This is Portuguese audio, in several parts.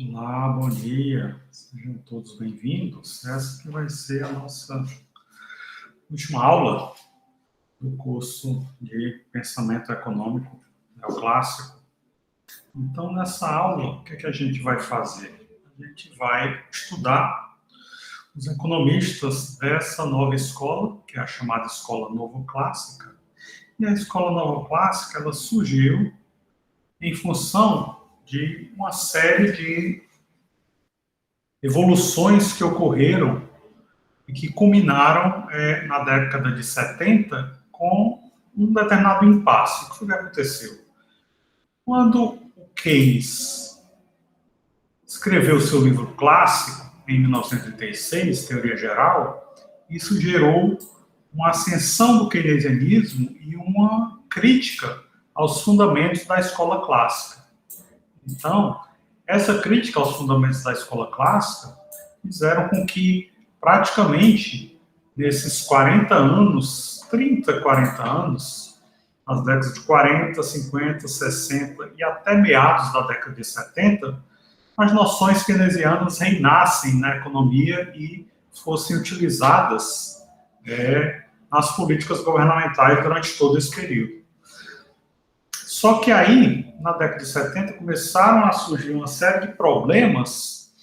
Olá, bom dia. Sejam todos bem-vindos. Essa que vai ser a nossa última aula do curso de Pensamento Econômico Neoclássico. Então, nessa aula, o que é que a gente vai fazer? A gente vai estudar os economistas dessa nova escola, que é a chamada Escola Novoclássica. E a Escola Novoclássica, ela surgiu em função de uma série de evoluções que ocorreram e que culminaram na década de 70 com um determinado impasse. O que foi que aconteceu? Quando o Keynes escreveu seu livro clássico, em 1936, Teoria Geral, isso gerou uma ascensão do keynesianismo e uma crítica aos fundamentos da escola clássica. Então, essa crítica aos fundamentos da escola clássica fizeram com que, praticamente, nesses 40 anos, 30, 40 anos, nas décadas de 40, 50, 60 e até meados da década de 70, as noções keynesianas reinassem na economia e fossem utilizadas nas políticas governamentais durante todo esse período. Só que aí, na década de 70, começaram a surgir uma série de problemas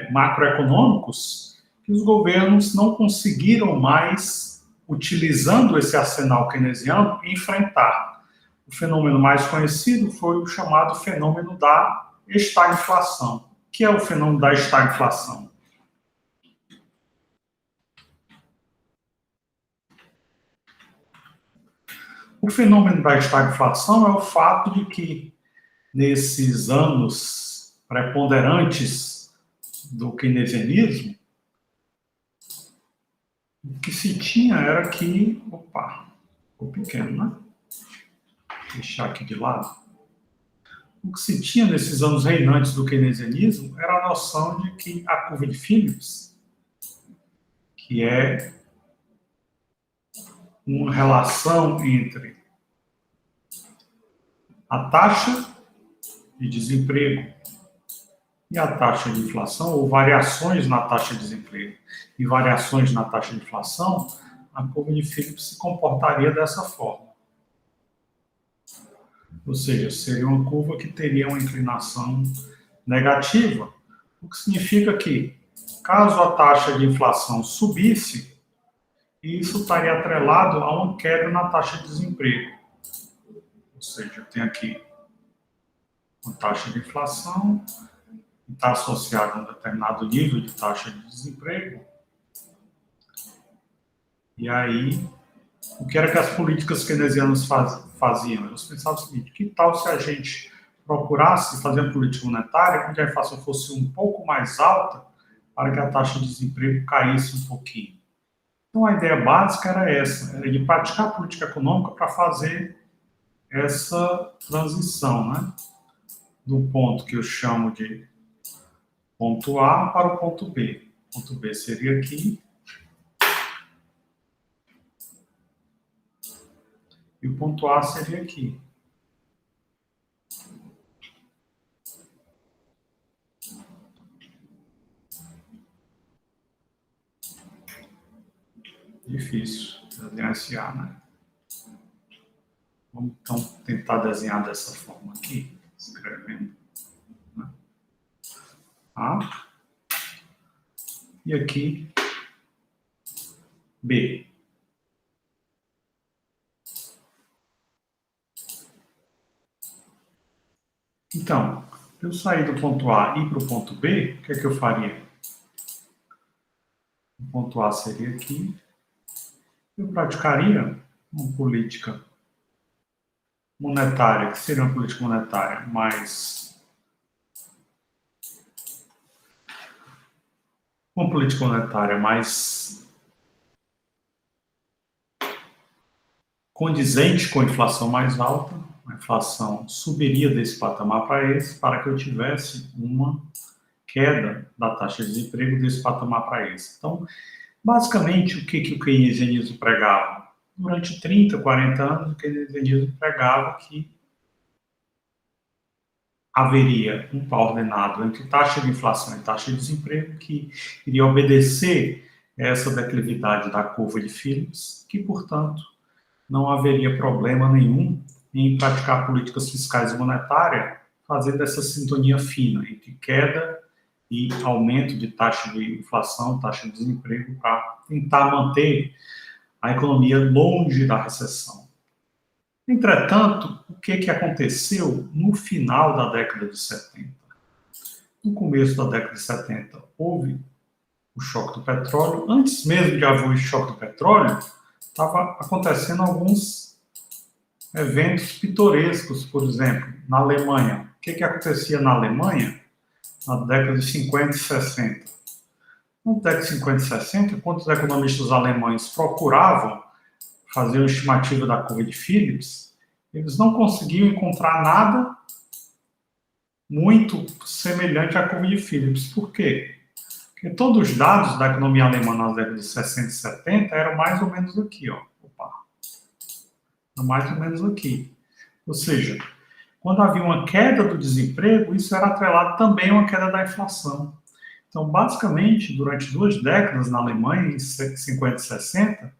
macroeconômicos que os governos não conseguiram mais, utilizando esse arsenal keynesiano, enfrentar. O fenômeno mais conhecido foi o chamado fenômeno da estagflação. O que é o fenômeno da estagflação? O fenômeno da estagflação é o fato de que, nesses anos preponderantes do keynesianismo, o que se tinha era que... Opa, ficou pequeno, né? Vou deixar aqui de lado. O que se tinha nesses anos reinantes do keynesianismo era a noção de que a curva de Phillips, que é uma relação entre a taxa de desemprego e a taxa de inflação, ou variações na taxa de desemprego e variações na taxa de inflação, a curva de Phillips se comportaria dessa forma. Ou seja, seria uma curva que teria uma inclinação negativa, o que significa que, caso a taxa de inflação subisse, isso estaria atrelado a uma queda na taxa de desemprego. Ou seja, eu tenho aqui uma taxa de inflação, que está associada a um determinado nível de taxa de desemprego. E aí, o que era que as políticas keynesianas faziam? Elas pensavam o seguinte: que tal se a gente procurasse fazer uma política monetária onde a inflação fosse um pouco mais alta para que a taxa de desemprego caísse um pouquinho? Então, a ideia básica era essa, era de praticar política econômica para fazer essa transição, né? Do ponto que eu chamo de ponto A para o ponto B. O ponto B seria aqui. E o ponto A seria aqui. Difícil desenhar esse A, né? Vamos então tentar desenhar dessa forma aqui, escrevendo, né? A. E aqui, B. Então, para eu sair do ponto A e ir para o ponto B, o que é que eu faria? O ponto A seria aqui. Eu praticaria uma política monetária, que seria uma política monetária mais... Uma política monetária mais condizente com a inflação mais alta. A inflação subiria desse patamar para esse, para que eu tivesse uma queda da taxa de desemprego desse patamar para esse. Então, basicamente, o que o keynesianismo pregava? Durante 30, 40 anos, o keynesianismo pregava que haveria um par ordenado entre taxa de inflação e taxa de desemprego que iria obedecer essa declividade da curva de Phillips, que, portanto, não haveria problema nenhum em praticar políticas fiscais e monetárias, fazendo essa sintonia fina entre queda e aumento de taxa de inflação, taxa de desemprego, para tentar manter a economia longe da recessão. Entretanto, o que aconteceu no final da década de 70? No começo da década de 70, houve o choque do petróleo. Antes mesmo de haver o choque do petróleo, estava acontecendo alguns eventos pitorescos, por exemplo, na Alemanha. O que acontecia na Alemanha na década de 50 e 60? Na década de 50 e 60, quando os economistas alemães procuravam fazer uma estimativa da curva de Phillips, eles não conseguiam encontrar nada muito semelhante à curva de Phillips. Por quê? Porque todos os dados da economia alemã nas décadas de 60 e 70 eram mais ou menos aqui, ó. Mais ou menos aqui. Ou seja, quando havia uma queda do desemprego, isso era atrelado também a uma queda da inflação. Então, basicamente, durante 2 décadas na Alemanha, em 50 e 60,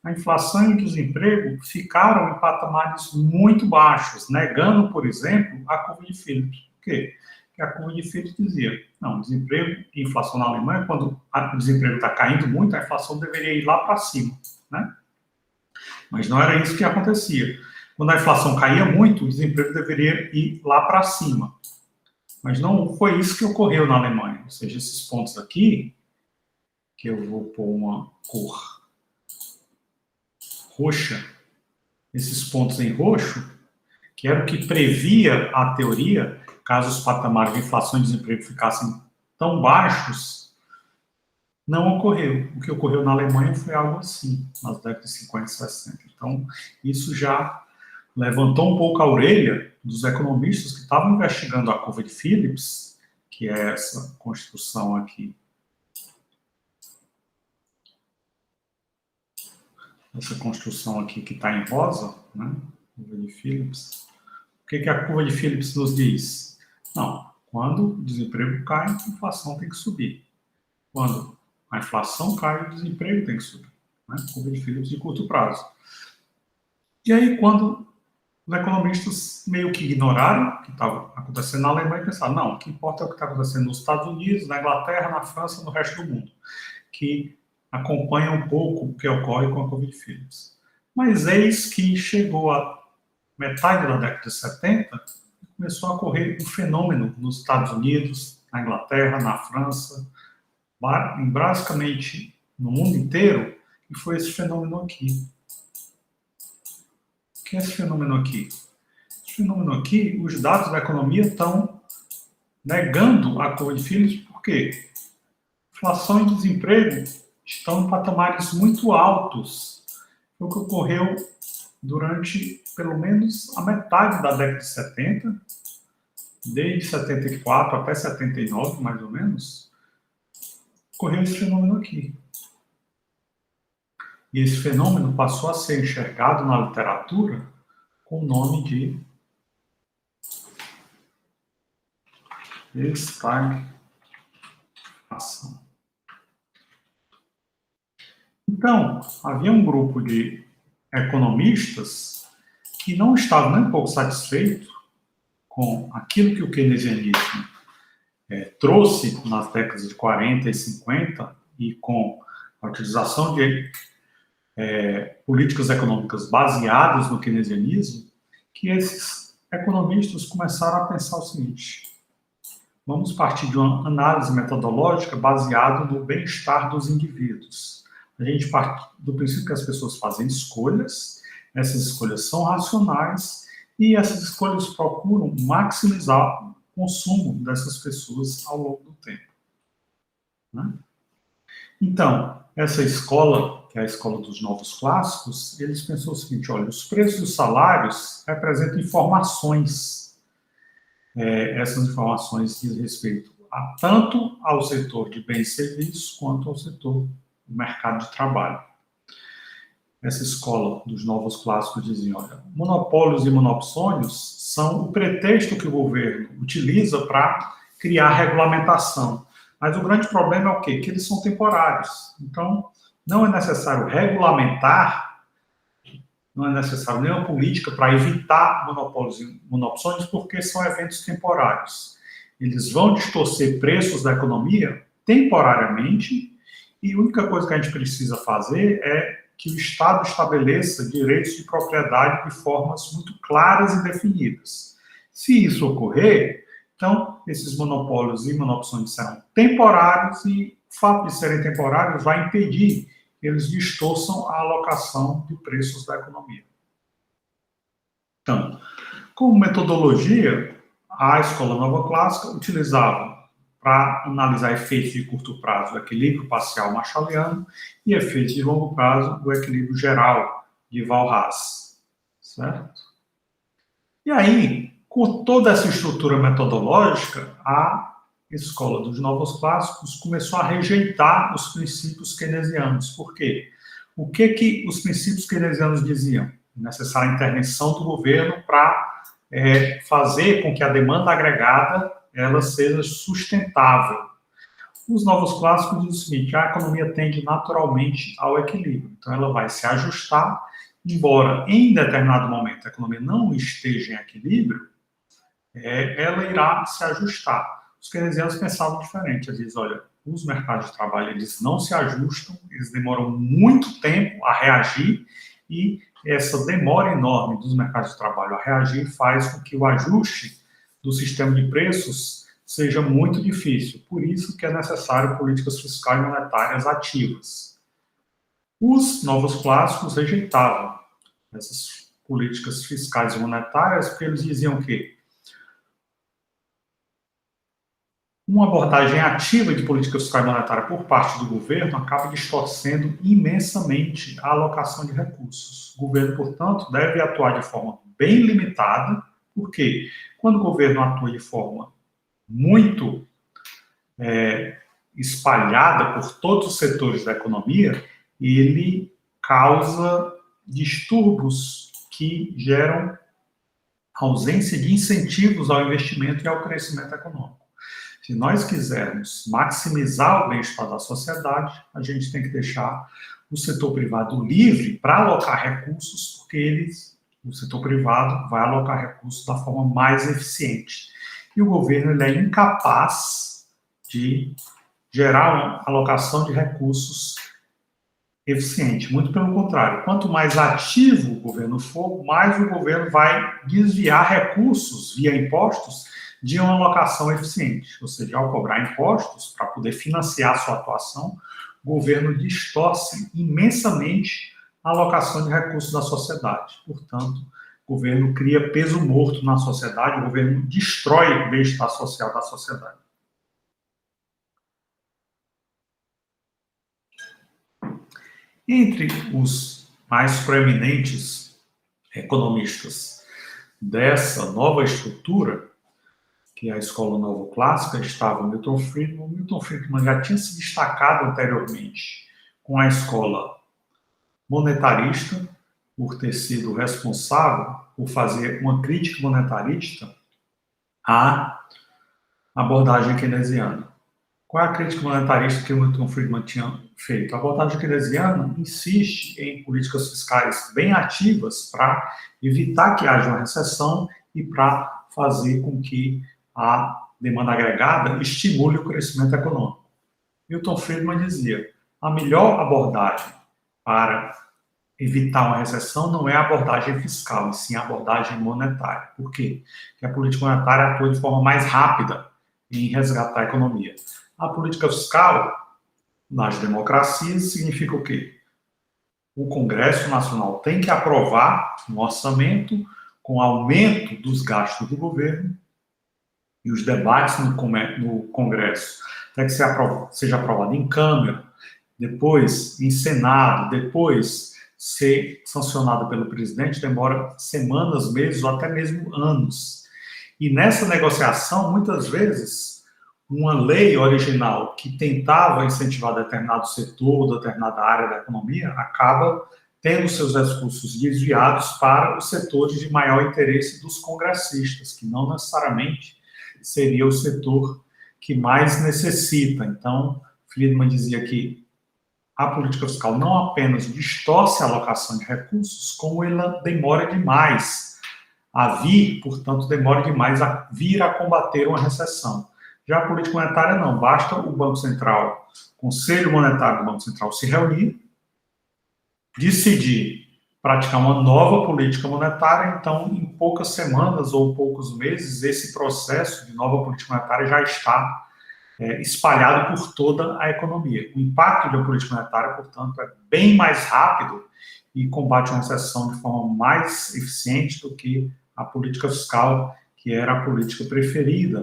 a inflação e o desemprego ficaram em patamares muito baixos, negando, por exemplo, a curva de Phillips. Por quê? Porque a curva de Phillips dizia, não, desemprego e inflação na Alemanha, quando o desemprego está caindo muito, a inflação deveria ir lá para cima, né? Mas não era isso que acontecia. Quando a inflação caía muito, o desemprego deveria ir lá para cima. Mas não foi isso que ocorreu na Alemanha. Ou seja, esses pontos aqui, que eu vou pôr uma cor roxa, esses pontos em roxo, que era o que previa a teoria, caso os patamares de inflação e desemprego ficassem tão baixos, não ocorreu. O que ocorreu na Alemanha foi algo assim, nas décadas de 50 e 60. Então, isso já levantou um pouco a orelha dos economistas que estavam investigando a curva de Phillips, que é essa construção aqui. Essa construção aqui que está em rosa, né? Curva de Phillips. O que a curva de Phillips nos diz? Não, quando o desemprego cai, a inflação tem que subir. Quando a inflação cai, o desemprego tem que subir. Né? Curva de Phillips de curto prazo. E aí, quando os economistas meio que ignoraram o que estava acontecendo na Alemanha e pensaram, não, o que importa é o que está acontecendo nos Estados Unidos, na Inglaterra, na França, no resto do mundo, que acompanha um pouco o que ocorre com a curva de Phillips. Mas eis que chegou a metade da década de 70 e começou a ocorrer um fenômeno nos Estados Unidos, na Inglaterra, na França, basicamente no mundo inteiro, que foi esse fenômeno aqui. O que é esse fenômeno aqui? Esse fenômeno aqui, os dados da economia estão negando a curva de Phillips, por quê? Inflação e desemprego estão em patamares muito altos. Foi o que ocorreu durante pelo menos a metade da década de 70, desde 74 até 79, mais ou menos, ocorreu esse fenômeno aqui. E esse fenômeno passou a ser enxergado na literatura com o nome de estagflação. Então, havia um grupo de economistas que não estavam nem um pouco satisfeitos com aquilo que o keynesianismo trouxe nas décadas de 40 e 50 e com a utilização de políticas econômicas baseadas no keynesianismo, que esses economistas começaram a pensar o seguinte: vamos partir de uma análise metodológica baseada no bem-estar dos indivíduos. A gente parte do princípio que as pessoas fazem escolhas, essas escolhas são racionais e essas escolhas procuram maximizar o consumo dessas pessoas ao longo do tempo. Né? Então, essa escola, que é a escola dos novos clássicos, eles pensaram o seguinte: olha, os preços dos salários representam informações. Essas informações dizem respeito tanto ao setor de bens e serviços quanto ao setor do mercado de trabalho. essa escola dos novos clássicos dizia, olha, monopólios e monopsônios são o pretexto que o governo utiliza para criar regulamentação. Mas o grande problema é o quê? Que eles são temporários. Então, não é necessário regulamentar, não é necessário nenhuma política para evitar monopólios e monopsônios, porque são eventos temporários. Eles vão distorcer preços da economia temporariamente, e a única coisa que a gente precisa fazer é que o Estado estabeleça direitos de propriedade de formas muito claras e definidas. Se isso ocorrer, então, esses monopólios e monopsônios serão temporários e o fato de serem temporários vai impedir que eles distorçam a alocação de preços da economia. Então, como metodologia, a Escola Nova Clássica utilizava para analisar efeitos de curto prazo o equilíbrio parcial marshalliano e efeitos de longo prazo o equilíbrio geral de Walras, certo? E aí, com toda essa estrutura metodológica, a Escola dos Novos Clássicos começou a rejeitar os princípios keynesianos. Por quê? O que os princípios keynesianos diziam? Necessária intervenção do governo para fazer com que a demanda agregada ela seja sustentável. Os novos clássicos dizem o seguinte, a economia tende naturalmente ao equilíbrio, então ela vai se ajustar, embora em determinado momento a economia não esteja em equilíbrio, ela irá se ajustar. Os keynesianos pensavam diferente, eles dizem, olha, os mercados de trabalho eles não se ajustam, eles demoram muito tempo a reagir, e essa demora enorme dos mercados de trabalho a reagir faz com que o ajuste do sistema de preços seja muito difícil. Por isso que é necessário políticas fiscais e monetárias ativas. Os novos clássicos rejeitavam essas políticas fiscais e monetárias porque eles diziam que uma abordagem ativa de política fiscal e monetária por parte do governo acaba distorcendo imensamente a alocação de recursos. O governo, portanto, deve atuar de forma bem limitada, porque quando o governo atua de forma muito espalhada por todos os setores da economia, ele causa distúrbios que geram ausência de incentivos ao investimento e ao crescimento econômico. Se nós quisermos maximizar o bem-estar da sociedade, a gente tem que deixar o setor privado livre para alocar recursos, porque o setor privado vai alocar recursos da forma mais eficiente. E o governo ele é incapaz de gerar uma alocação de recursos eficiente. Muito pelo contrário, quanto mais ativo o governo for, mais o governo vai desviar recursos via impostos de uma alocação eficiente. Ou seja, ao cobrar impostos para poder financiar sua atuação, o governo distorce imensamente a alocação de recursos da sociedade. Portanto, o governo cria peso morto na sociedade, o governo destrói o bem-estar social da sociedade. Entre os mais proeminentes economistas dessa nova estrutura, que é a Escola Nova Clássica, estava Milton Friedman. Milton Friedman já tinha se destacado anteriormente com a escola monetarista, por ter sido responsável por fazer uma crítica monetarista à abordagem keynesiana. Qual é a crítica monetarista que o Milton Friedman tinha feito? A abordagem keynesiana insiste em políticas fiscais bem ativas para evitar que haja uma recessão e para fazer com que a demanda agregada estimule o crescimento econômico. Milton Friedman dizia, a melhor abordagem para evitar uma recessão não é a abordagem fiscal, e sim a abordagem monetária. Por quê? Porque a política monetária atua de forma mais rápida em resgatar a economia. A política fiscal, nas democracias, significa o quê? O Congresso Nacional tem que aprovar um orçamento com aumento dos gastos do governo e os debates no Congresso até que seja aprovado em Câmara, depois em Senado, depois ser sancionado pelo presidente, demora semanas, meses ou até mesmo anos. E nessa negociação, muitas vezes, uma lei original que tentava incentivar determinado setor, determinada área da economia, acaba tendo seus recursos desviados para os setores de maior interesse dos congressistas, que não necessariamente seria o setor que mais necessita. Então, Friedman dizia que a política fiscal não apenas distorce a alocação de recursos, como ela demora demais a vir, portanto, demora demais a vir a combater uma recessão. Já a política monetária não, basta o Banco Central, o Conselho Monetário do Banco Central se reunir, decidir praticar uma nova política monetária, então, em poucas semanas ou poucos meses, esse processo de nova política monetária já está espalhado por toda a economia. O impacto da política monetária, portanto, é bem mais rápido e combate uma recessão de forma mais eficiente do que a política fiscal, que era a política preferida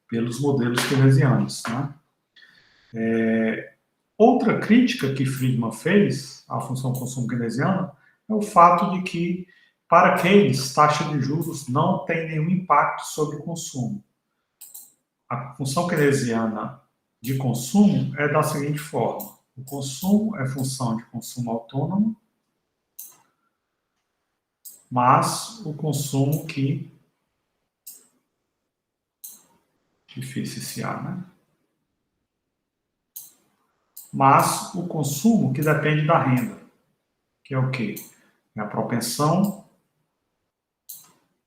pelos modelos keynesianos, né? Outra crítica que Friedman fez à função consumo keynesiana é o fato de que, para Keynes, taxa de juros não tem nenhum impacto sobre o consumo. A função keynesiana de consumo é da seguinte forma: o consumo é função de consumo autônomo, mas o consumo que... Difícil esse A, né? Mas o consumo que depende da renda, que é o quê? É a propensão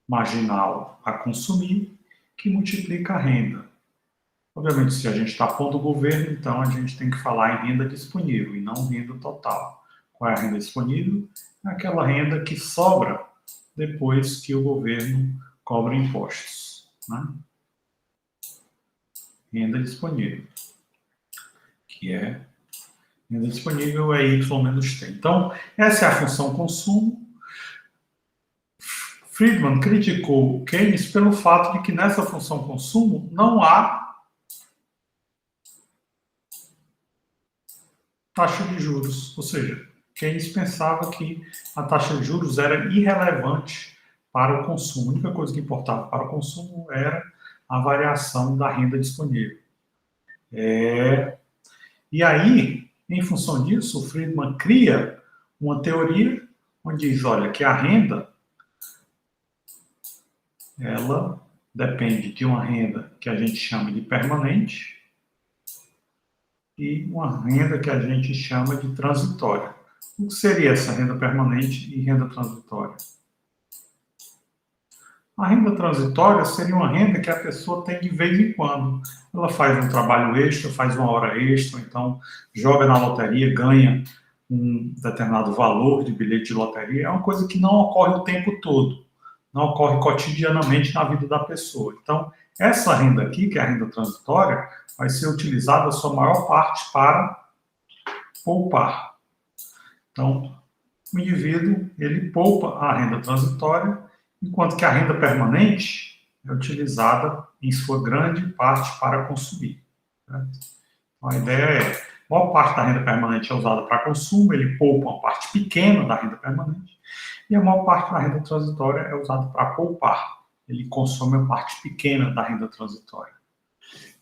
marginal a consumir, que multiplica a renda. Obviamente, se a gente está pondo o governo, então a gente tem que falar em renda disponível e não renda total. Qual é a renda disponível? É aquela renda que sobra depois que o governo cobra impostos, né? Renda disponível, que é renda disponível é Y menos T. Então, essa é a função consumo. Friedman criticou Keynes pelo fato de que nessa função consumo não há taxa de juros. Ou seja, Keynes pensava que a taxa de juros era irrelevante para o consumo. A única coisa que importava para o consumo era a variação da renda disponível. E aí, em função disso, o Friedman cria uma teoria onde diz, olha, que a renda ela depende de uma renda que a gente chama de permanente e uma renda que a gente chama de transitória. O que seria essa renda permanente e renda transitória? A renda transitória seria uma renda que a pessoa tem de vez em quando. Ela faz um trabalho extra, faz uma hora extra, então joga na loteria, ganha um determinado valor de bilhete de loteria. É uma coisa que não ocorre o tempo todo, não ocorre cotidianamente na vida da pessoa. Então, essa renda aqui, que é a renda transitória, vai ser utilizada a sua maior parte para poupar. Então, o indivíduo, ele poupa a renda transitória, enquanto que a renda permanente é utilizada em sua grande parte para consumir. Certo? Então, a ideia é, a maior parte da renda permanente é usada para consumo, ele poupa uma parte pequena da renda permanente, e a maior parte da renda transitória é usada para poupar. Ele consome uma parte pequena da renda transitória.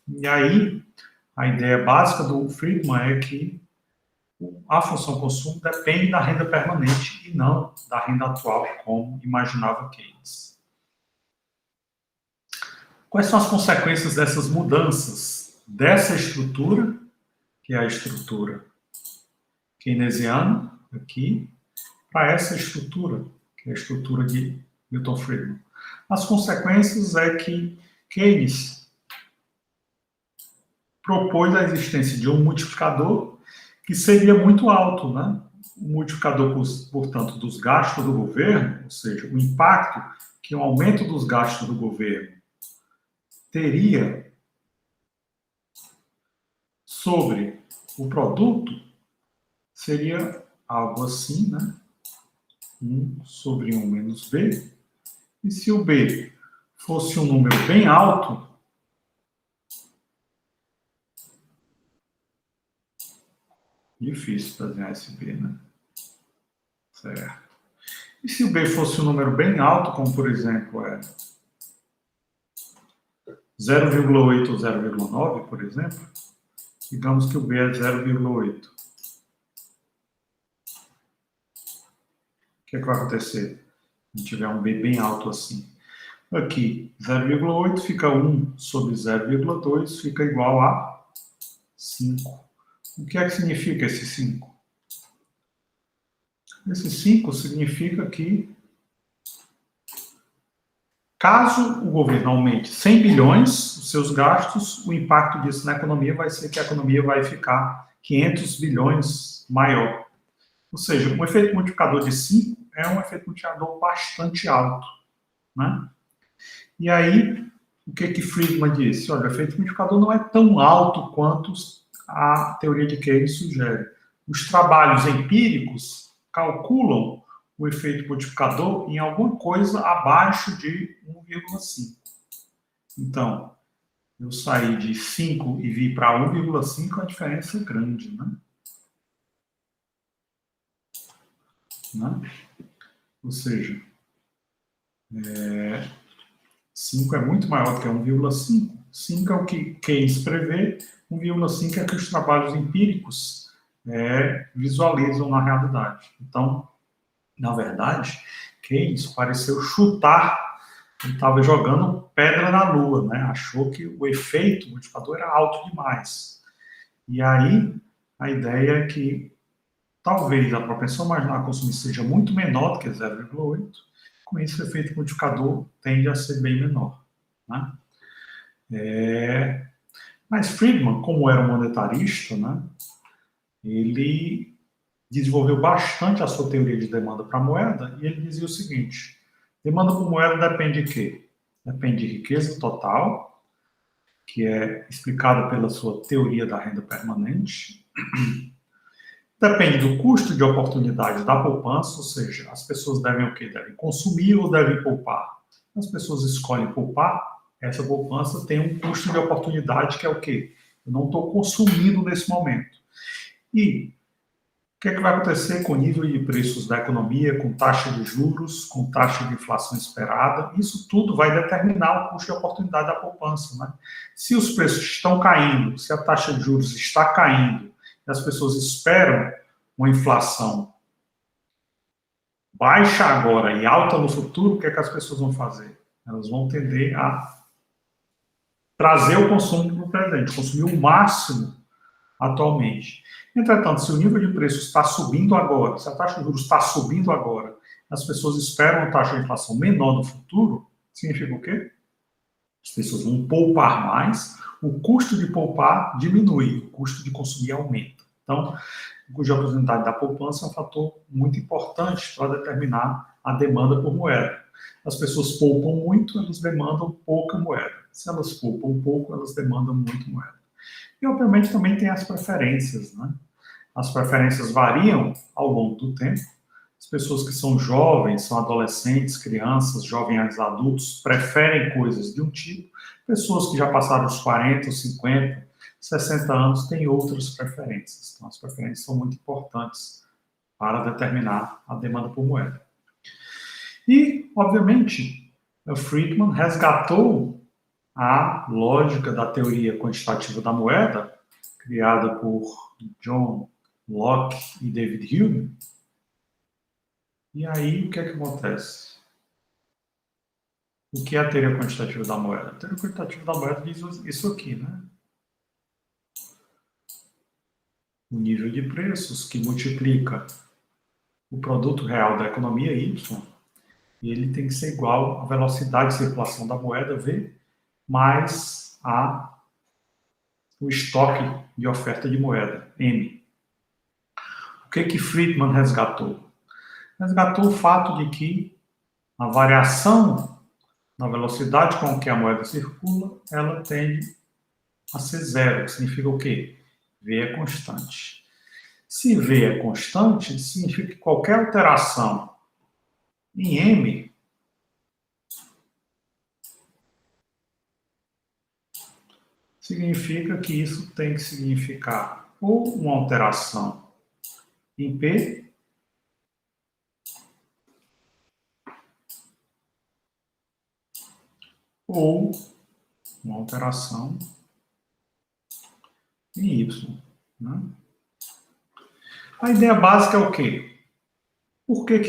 E aí, a ideia básica do Friedman é que a função consumo depende da renda permanente e não da renda atual, como imaginava Keynes. Quais são as consequências dessas mudanças dessa estrutura, que é a estrutura keynesiana, aqui, para essa estrutura, que é a estrutura de Milton Friedman? As consequências é que Keynes propôs a existência de um multiplicador que seria muito alto, né? O multiplicador, portanto, dos gastos do governo, ou seja, o impacto que o aumento dos gastos do governo teria sobre o produto, seria algo assim, né? 1 sobre 1 menos B. E se o B fosse um número bem alto, difícil desenhar esse B, né? Certo. E se o B fosse um número bem alto, como por exemplo é 0,8 ou 0,9, por exemplo, digamos que o B é 0,8. que é que vai acontecer? Se tiver um B bem alto assim. Aqui, 0,8 fica 1 sobre 0,2, fica igual a 5. O que é que significa esse 5? Esse 5 significa que, caso o governo aumente 100 bilhões os seus gastos, o impacto disso na economia vai ser que a economia vai ficar 500 bilhões maior. Ou seja, um efeito multiplicador de 5 é um efeito multiplicador bastante alto, né? E aí, o que Friedman disse? Olha, o efeito multiplicador não é tão alto quanto a teoria de Keynes sugere. Os trabalhos empíricos calculam o efeito multiplicador em alguma coisa abaixo de 1,5. Então, eu saí de 5 e vi para 1,5, a diferença é grande, né? Ou seja, 5 é muito maior do que 1,5. 5 é o que Keynes prevê, 1,5 é que os trabalhos empíricos visualizam na realidade. Então, na verdade, Keynes pareceu chutar, ele estava jogando pedra na lua, né? Achou que o efeito multiplicador era alto demais. E aí, a ideia é que talvez a propensão marginal a consumir seja muito menor do que 0,8, com isso o efeito multiplicador tende a ser bem menor, né? Mas Friedman, como era um monetarista, né, ele desenvolveu bastante a sua teoria de demanda para a moeda, e ele dizia o seguinte: demanda por moeda depende de quê? Depende de riqueza total, que é explicada pela sua teoria da renda permanente. Depende do custo de oportunidade da poupança, ou seja, as pessoas devem o quê? Devem consumir ou devem poupar? As pessoas escolhem poupar, essa poupança tem um custo de oportunidade que é o quê? Eu não estou consumindo nesse momento. E o que é que vai acontecer com o nível de preços da economia, com taxa de juros, com taxa de inflação esperada? Isso tudo vai determinar o custo de oportunidade da poupança, né? Se os preços estão caindo, se a taxa de juros está caindo, e as pessoas esperam uma inflação baixa agora e alta no futuro, o que é que as pessoas vão fazer? Elas vão tender a trazer o consumo para o presente, consumir o máximo atualmente. Entretanto, se o nível de preços está subindo agora, se a taxa de juros está subindo agora, as pessoas esperam uma taxa de inflação menor no futuro, significa o quê? As pessoas vão poupar mais, o custo de poupar diminui, o custo de consumir aumenta. Então, o custo de oportunidade da poupança é um fator muito importante para determinar a demanda por moeda. As pessoas poupam muito, elas demandam pouca moeda. Se elas poupam pouco, elas demandam muito moeda. E, obviamente, também tem as preferências, né? As preferências variam ao longo do tempo. As pessoas que são jovens, são adolescentes, crianças, jovens adultos, preferem coisas de um tipo. Pessoas que já passaram os 40, os 50, 60 anos têm outras preferências. Então, as preferências são muito importantes para determinar a demanda por moeda. E, obviamente, o Friedman resgatou a lógica da teoria quantitativa da moeda, criada por John Locke e David Hume. E aí, o que é que acontece? O que é a teoria quantitativa da moeda? A teoria quantitativa da moeda diz isso aqui, né? O nível de preços que multiplica o produto real da economia, Y, e ele tem que ser igual à velocidade de circulação da moeda, V, mais o estoque de oferta de moeda, M. O que Friedman resgatou? Resgatou o fato de que a variação na velocidade com que a moeda circula, ela tende a ser zero, que significa o quê? V é constante. Se V é constante, significa que qualquer alteração em M significa que isso tem que significar ou uma alteração em P, ou uma alteração em Y. Né? A ideia básica é o quê? Por que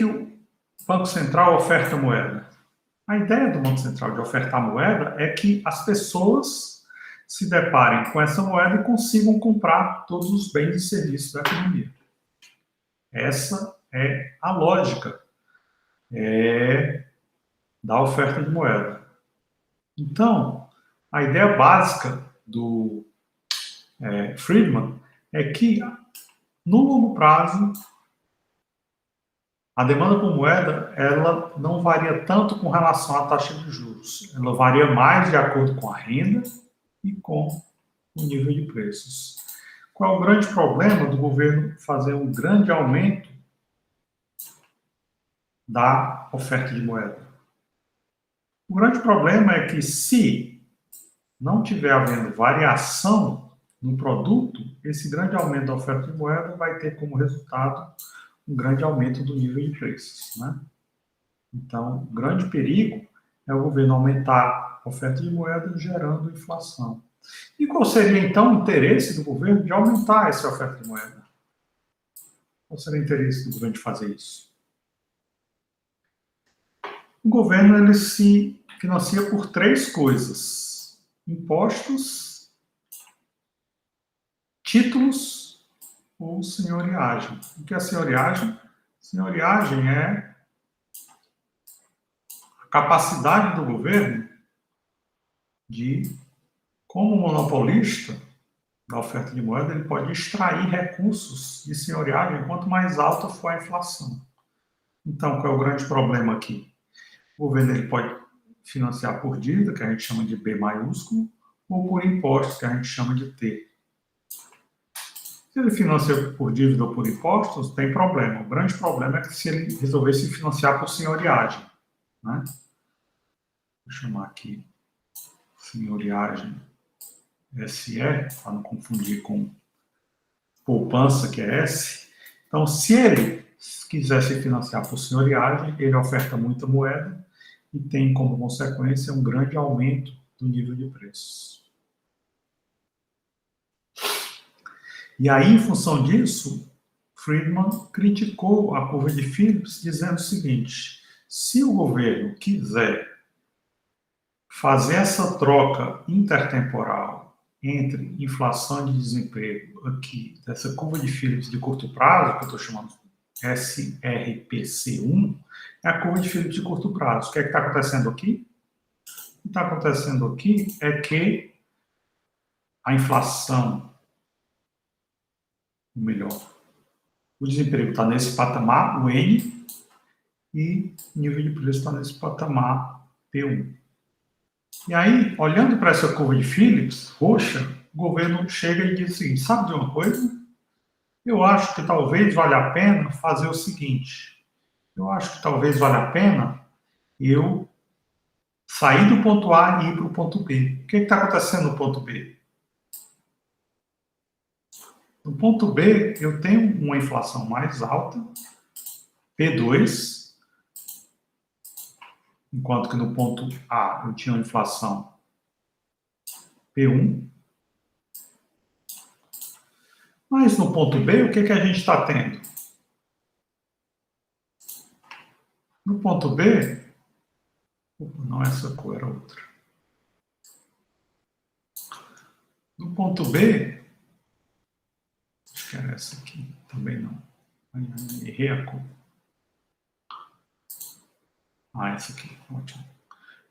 O Banco Central oferta moeda. A ideia do Banco Central de ofertar moeda é que as pessoas se deparem com essa moeda e consigam comprar todos os bens e serviços da economia. Essa é a lógica da oferta de moeda. Então, a ideia básica do Friedman é que, no longo prazo, a demanda por moeda ela não varia tanto com relação à taxa de juros. Ela varia mais de acordo com a renda e com o nível de preços. Qual é o grande problema do governo fazer um grande aumento da oferta de moeda? O grande problema é que, se não tiver havendo variação no produto, esse grande aumento da oferta de moeda vai ter como resultado um grande aumento do nível de preços, né? Então, o grande perigo é o governo aumentar a oferta de moeda, gerando inflação. E qual seria, então, o interesse do governo de aumentar essa oferta de moeda? Qual seria o interesse do governo de fazer isso? O governo ele se financia por três coisas: impostos, títulos ou senhoriagem. O que é senhoriagem? Senhoriagem é a capacidade do governo de, como monopolista da oferta de moeda, ele pode extrair recursos de senhoriagem quanto mais alta for a inflação. Então, qual é o grande problema aqui? O governo ele pode financiar por dívida, que a gente chama de B maiúsculo, ou por impostos, que a gente chama de T. Se ele financia por dívida ou por impostos, tem problema. O grande problema é que se ele resolver se financiar por senhoriagem, né? Vou chamar aqui senhoriagem SE, para não confundir com poupança, que é S. Então, se ele quiser se financiar por senhoriagem, ele oferta muita moeda e tem como consequência um grande aumento do nível de preços. E aí, em função disso, Friedman criticou a curva de Phillips, dizendo o seguinte: se o governo quiser fazer essa troca intertemporal entre inflação e desemprego aqui, dessa curva de Phillips de curto prazo, que eu estou chamando SRPC1, é a curva de Phillips de curto prazo. O que é que está acontecendo aqui? O que está acontecendo aqui é que a inflação, ou melhor, o desemprego está nesse patamar, o N, e o nível de preço está nesse patamar, P1. E aí, olhando para essa curva de Phillips, roxa, o governo chega e diz o seguinte: sabe de uma coisa? Eu acho que talvez valha a pena fazer o seguinte. Eu acho que talvez valha a pena eu sair do ponto A e ir para o ponto B. O que está acontecendo no ponto B? No ponto B, eu tenho uma inflação mais alta, P2, enquanto que no ponto A eu tinha uma inflação P1. Mas no ponto B, o que a gente está tendo? No ponto B, não, essa cor era outra. No ponto B, acho que era essa aqui, também não. Errei a cor. Essa aqui, ótimo.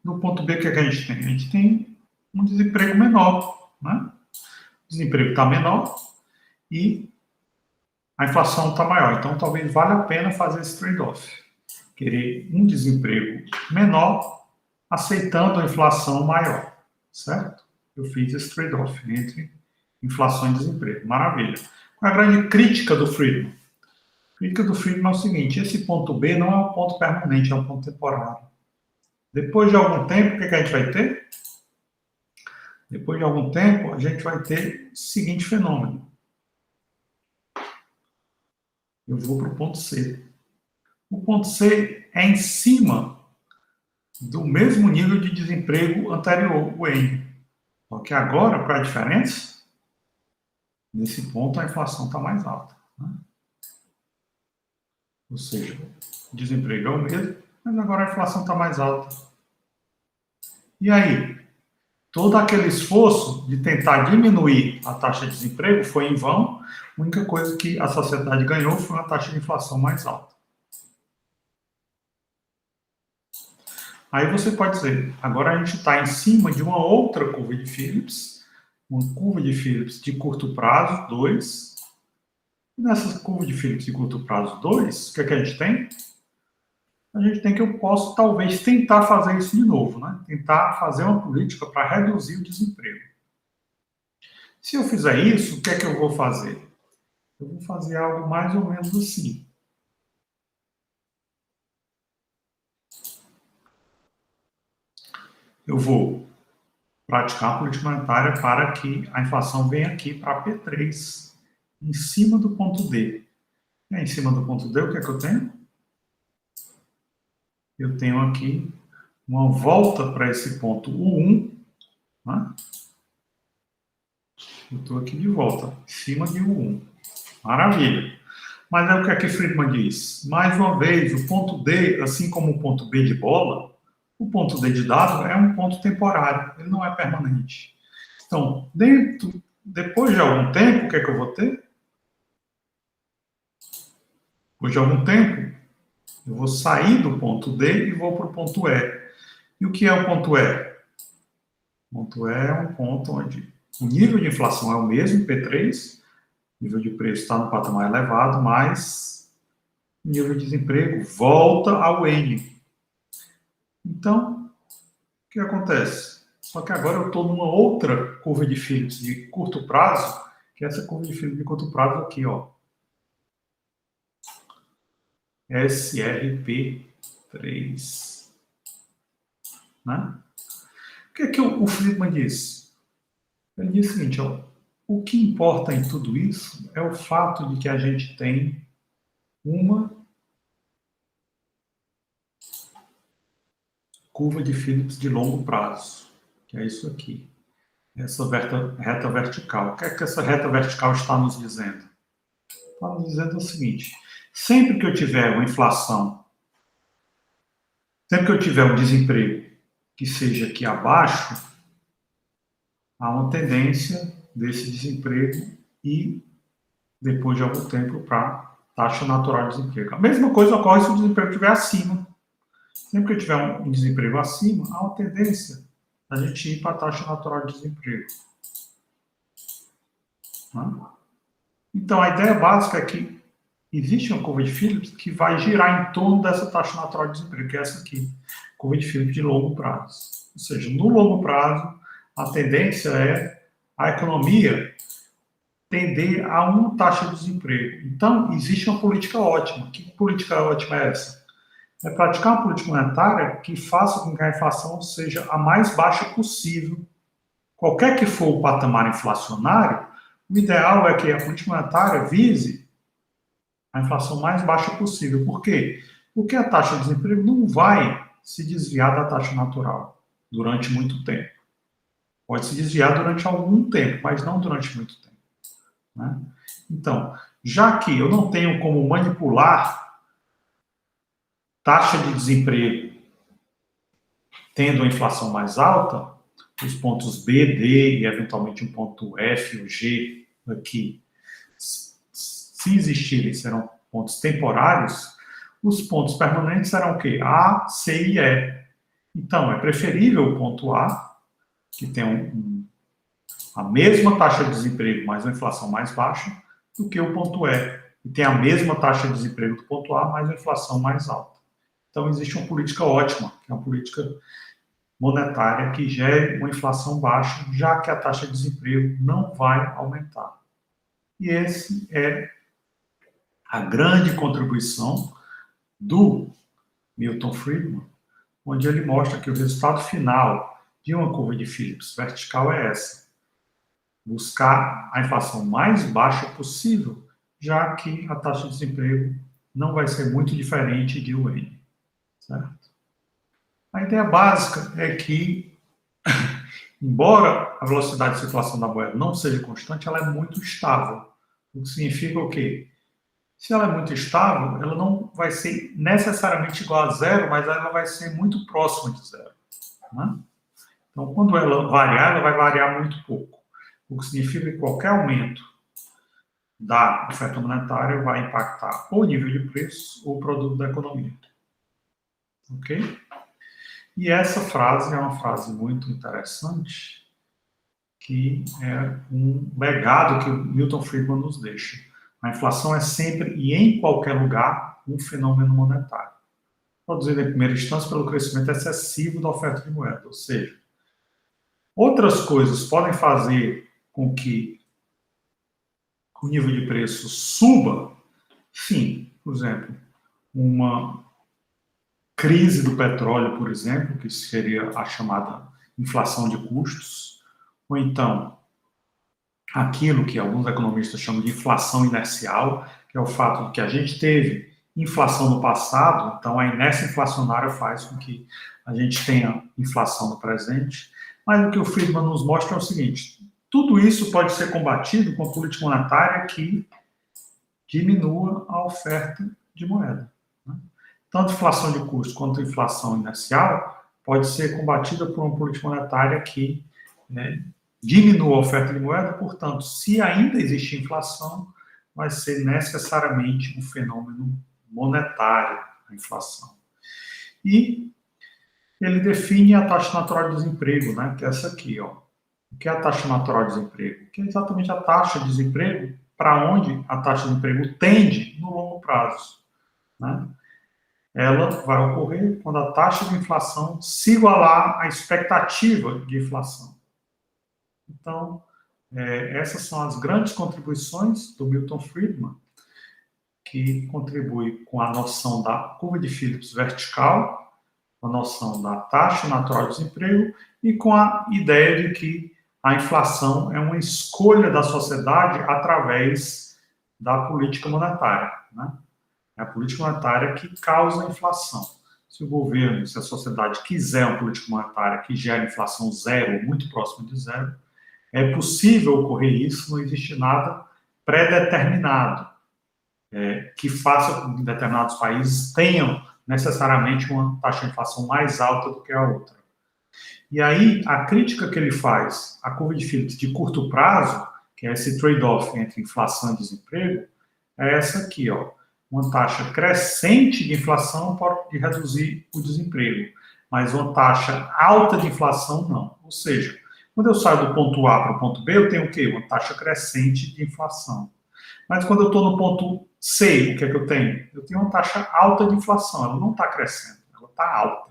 No ponto B, o que a gente tem? A gente tem um desemprego menor, né? O desemprego está menor e a inflação está maior. Então, talvez valha a pena fazer esse trade-off. Querer um desemprego menor, aceitando a inflação maior, certo? Eu fiz esse trade-off entre inflação e desemprego. Maravilha. Qual é a grande crítica do Friedman? A crítica do Friedman é o seguinte: esse ponto B não é um ponto permanente, é um ponto temporário. Depois de algum tempo, o que a gente vai ter? Depois de algum tempo, a gente vai ter o seguinte fenômeno. Eu vou para o ponto C. O ponto C é em cima do mesmo nível de desemprego anterior, o N. Só que agora, qual é a diferença? Nesse ponto, a inflação está mais alta, né? Ou seja, o desemprego é o mesmo, mas agora a inflação está mais alta. E aí? Todo aquele esforço de tentar diminuir a taxa de desemprego foi em vão. A única coisa que a sociedade ganhou foi uma taxa de inflação mais alta. Aí você pode dizer, agora a gente está em cima de uma outra curva de Phillips, uma curva de Phillips de curto prazo, 2. E nessa curva de Phillips de curto prazo, 2, o que é que a gente tem? A gente tem que eu posso talvez tentar fazer isso de novo, né? Tentar fazer uma política para reduzir o desemprego. Se eu fizer isso, o que é que eu vou fazer? Eu vou fazer algo mais ou menos assim. Eu vou praticar a política monetária para que a inflação venha aqui para P3, em cima do ponto D. E em cima do ponto D, o que é que eu tenho? Eu tenho aqui uma volta para esse ponto U1, né? Eu estou aqui de volta, em cima de U1. Maravilha. Mas é o que aqui Friedman diz. Mais uma vez, o ponto D, assim como o ponto B de bola, o ponto D de dado é um ponto temporário, ele não é permanente. Então, depois de algum tempo, o que é que eu vou ter? Depois de algum tempo, eu vou sair do ponto D e vou para o ponto E. E o que é o ponto E? O ponto E é um ponto onde o nível de inflação é o mesmo, P3, o nível de preço está no patamar elevado, mas o nível de desemprego volta ao N. Então, o que acontece? Só que agora eu estou numa outra curva de Phillips de curto prazo, que é essa curva de Phillips de curto prazo aqui, ó. SRP3. Né? O que é que o Friedman disse? Ele disse o seguinte, ó, o que importa em tudo isso é o fato de que a gente tem uma curva de Phillips de longo prazo, que é isso aqui, essa reta vertical. O que é que essa reta vertical está nos dizendo? Está nos dizendo o seguinte, sempre que eu tiver uma inflação, sempre que eu tiver um desemprego que seja aqui abaixo, há uma tendência desse desemprego e depois de algum tempo para taxa natural de desemprego. A mesma coisa ocorre se o desemprego estiver acima. Sempre que eu tiver um desemprego acima, há uma tendência da gente ir para a taxa natural de desemprego. Né? Então, a ideia básica é que existe uma curva de Phillips que vai girar em torno dessa taxa natural de desemprego, que é essa aqui, curva de Phillips de longo prazo. Ou seja, no longo prazo, a tendência é a economia tender a uma taxa de desemprego. Então, existe uma política ótima. Que política ótima é essa? É praticar uma política monetária que faça com que a inflação seja a mais baixa possível. Qualquer que for o patamar inflacionário, o ideal é que a política monetária vise a inflação mais baixa possível. Por quê? Porque a taxa de desemprego não vai se desviar da taxa natural durante muito tempo. Pode se desviar durante algum tempo, mas não durante muito tempo. Né? Então, já que eu não tenho como manipular taxa de desemprego tendo a inflação mais alta, os pontos B, D e eventualmente um ponto F ou G aqui, se existirem, serão pontos temporários, os pontos permanentes serão o quê? A, C e E. Então, é preferível o ponto A, que tem a mesma taxa de desemprego, mas uma inflação mais baixa, do que o ponto E, que tem a mesma taxa de desemprego do ponto A, mas uma inflação mais alta. Então, existe uma política ótima, que é uma política monetária que gere uma inflação baixa, já que a taxa de desemprego não vai aumentar. E esse é a grande contribuição do Milton Friedman, onde ele mostra que o resultado final de uma curva de Phillips vertical é essa: buscar a inflação mais baixa possível, já que a taxa de desemprego não vai ser muito diferente de UN. Certo? A ideia básica é que, embora a velocidade de circulação da moeda não seja constante, ela é muito estável. O que significa o quê? Se ela é muito estável, ela não vai ser necessariamente igual a zero, mas ela vai ser muito próxima de zero. Né? Então, quando ela variar, ela vai variar muito pouco. O que significa que qualquer aumento da oferta monetária vai impactar ou o nível de preço ou o produto da economia. Ok? E essa frase é uma frase muito interessante, que é um legado que o Milton Friedman nos deixa. A inflação é sempre e em qualquer lugar um fenômeno monetário, produzido em primeira instância pelo crescimento excessivo da oferta de moeda. Ou seja, outras coisas podem fazer com que o nível de preço suba, sim, por exemplo, uma crise do petróleo, por exemplo, que seria a chamada inflação de custos, ou então aquilo que alguns economistas chamam de inflação inercial, que é o fato de que a gente teve inflação no passado, então a inércia inflacionária faz com que a gente tenha inflação no presente, mas o que o Friedman nos mostra é o seguinte: tudo isso pode ser combatido com a política monetária que diminua a oferta de moeda. Né? Tanto inflação de custo quanto inflação inercial pode ser combatida por uma política monetária que, né, diminua a oferta de moeda, portanto, se ainda existe inflação, vai ser necessariamente um fenômeno monetário, a inflação. E ele define a taxa natural de desemprego, né, que é essa aqui, ó. O que é a taxa natural de desemprego? Que é exatamente a taxa de desemprego para onde a taxa de desemprego tende no longo prazo. Né? Ela vai ocorrer quando a taxa de inflação se igualar à expectativa de inflação. Então, essas são as grandes contribuições do Milton Friedman, que contribui com a noção da curva de Phillips vertical, com a noção da taxa natural de desemprego e com a ideia de que a inflação é uma escolha da sociedade através da política monetária. Né? É a política monetária que causa a inflação. Se o governo, se a sociedade quiser uma política monetária que gere inflação zero, ou muito próxima de zero, é possível ocorrer isso, não existe nada pré-determinado que faça com que determinados países tenham necessariamente uma taxa de inflação mais alta do que a outra. E aí, a crítica que ele faz à curva de Phillips de curto prazo, que é esse trade-off entre inflação e desemprego, é essa aqui, ó. Uma taxa crescente de inflação pode reduzir o desemprego, mas uma taxa alta de inflação não. Ou seja, quando eu saio do ponto A para o ponto B, eu tenho o quê? Uma taxa crescente de inflação. Mas quando eu estou no ponto C, o que é que eu tenho? Eu tenho uma taxa alta de inflação, ela não está crescendo, ela está alta.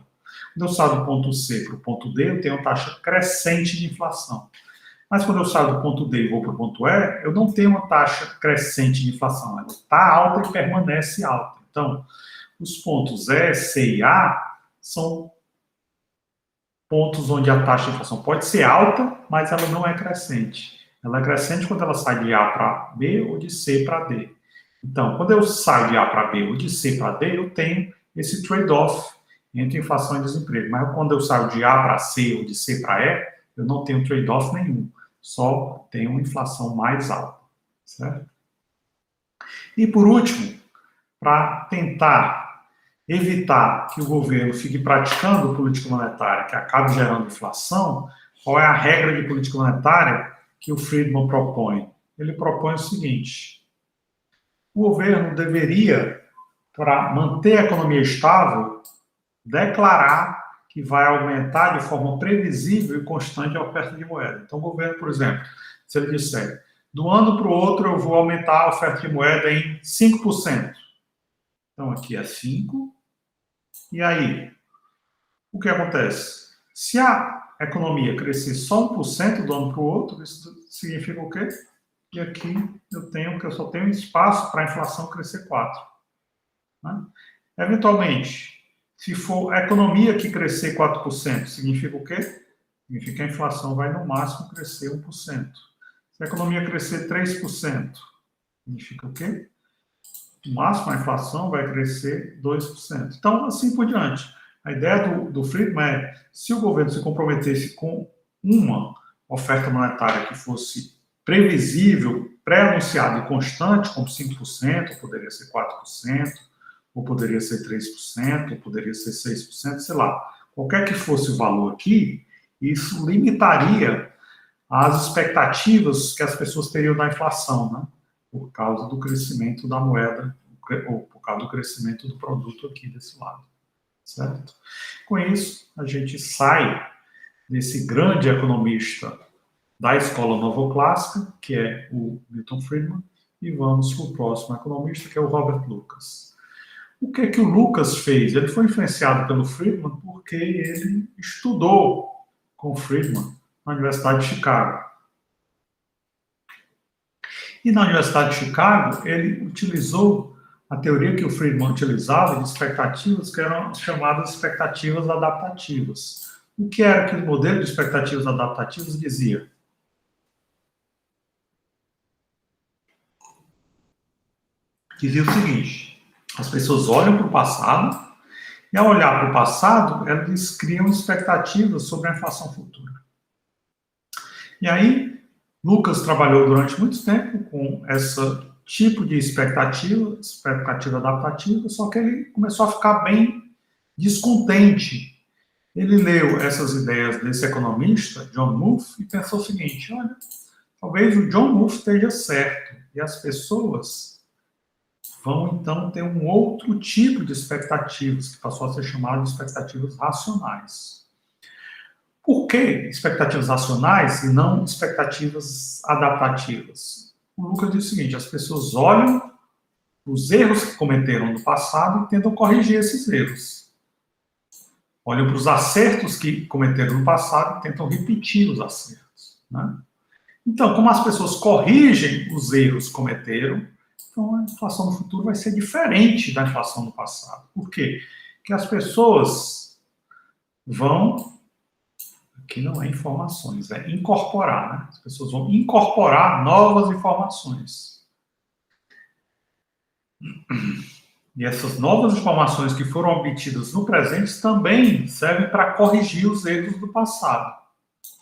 Quando eu saio do ponto C para o ponto D, eu tenho uma taxa crescente de inflação. Mas quando eu saio do ponto D e vou para o ponto E, eu não tenho uma taxa crescente de inflação, ela está alta e permanece alta. Então, os pontos E, C e A são pontos onde a taxa de inflação pode ser alta, mas ela não é crescente. Ela é crescente quando ela sai de A para B ou de C para D. Então, quando eu saio de A para B ou de C para D, eu tenho esse trade-off entre inflação e desemprego. Mas quando eu saio de A para C ou de C para E, eu não tenho trade-off nenhum. Só tenho uma inflação mais alta. Certo? E por último, para tentar evitar que o governo fique praticando política monetária que acabe gerando inflação, qual é a regra de política monetária que o Friedman propõe? Ele propõe o seguinte: o governo deveria, para manter a economia estável, declarar que vai aumentar de forma previsível e constante a oferta de moeda. Então, o governo, por exemplo, se ele disser, do ano para o outro eu vou aumentar a oferta de moeda em 5%. Então, aqui é 5%. E aí, o que acontece? Se a economia crescer só 1% do ano para o outro, isso significa o quê? E aqui eu só tenho espaço para a inflação crescer 4%. Né? Eventualmente, se for a economia que crescer 4%, significa o quê? Significa que a inflação vai no máximo crescer 1%. Se a economia crescer 3%, significa o quê? No máximo a inflação vai crescer 2%. Então, assim por diante. A ideia do Friedman é, se o governo se comprometesse com uma oferta monetária que fosse previsível, pré-anunciado e constante, como 5%, ou poderia ser 4%, ou poderia ser 3%, ou poderia ser 6%, sei lá. Qualquer que fosse o valor aqui, isso limitaria as expectativas que as pessoas teriam da inflação, né? Por causa do crescimento da moeda, ou por causa do crescimento do produto aqui desse lado, certo? Com isso, a gente sai desse grande economista da escola novoclássica, que é o Milton Friedman, e vamos para o próximo economista, que é o Robert Lucas. O que é que o Lucas fez? Ele foi influenciado pelo Friedman porque ele estudou com o Friedman na Universidade de Chicago. E na Universidade de Chicago, ele utilizou a teoria que o Friedman utilizava de expectativas, que eram chamadas expectativas adaptativas. O que era que o modelo de expectativas adaptativas dizia? Dizia o seguinte: as pessoas olham para o passado, e ao olhar para o passado, elas criam expectativas sobre a inflação futura. E aí, Lucas trabalhou durante muito tempo com esse tipo de expectativa adaptativa, só que ele começou a ficar bem descontente. Ele leu essas ideias desse economista, John Mouffe, e pensou o seguinte: olha, talvez o John Mouffe esteja certo, e as pessoas vão então ter um outro tipo de expectativas, que passou a ser chamado de expectativas racionais. Por que expectativas racionais e não expectativas adaptativas? O Lucas diz o seguinte: as pessoas olham os erros que cometeram no passado e tentam corrigir esses erros. Olham para os acertos que cometeram no passado e tentam repetir os acertos, né? Então, como as pessoas corrigem os erros que cometeram, então a inflação no futuro vai ser diferente da inflação no passado. Por quê? Porque as pessoas vão... Aqui não é informações, é incorporar, né? As pessoas vão incorporar novas informações. E essas novas informações que foram obtidas no presente também servem para corrigir os erros do passado,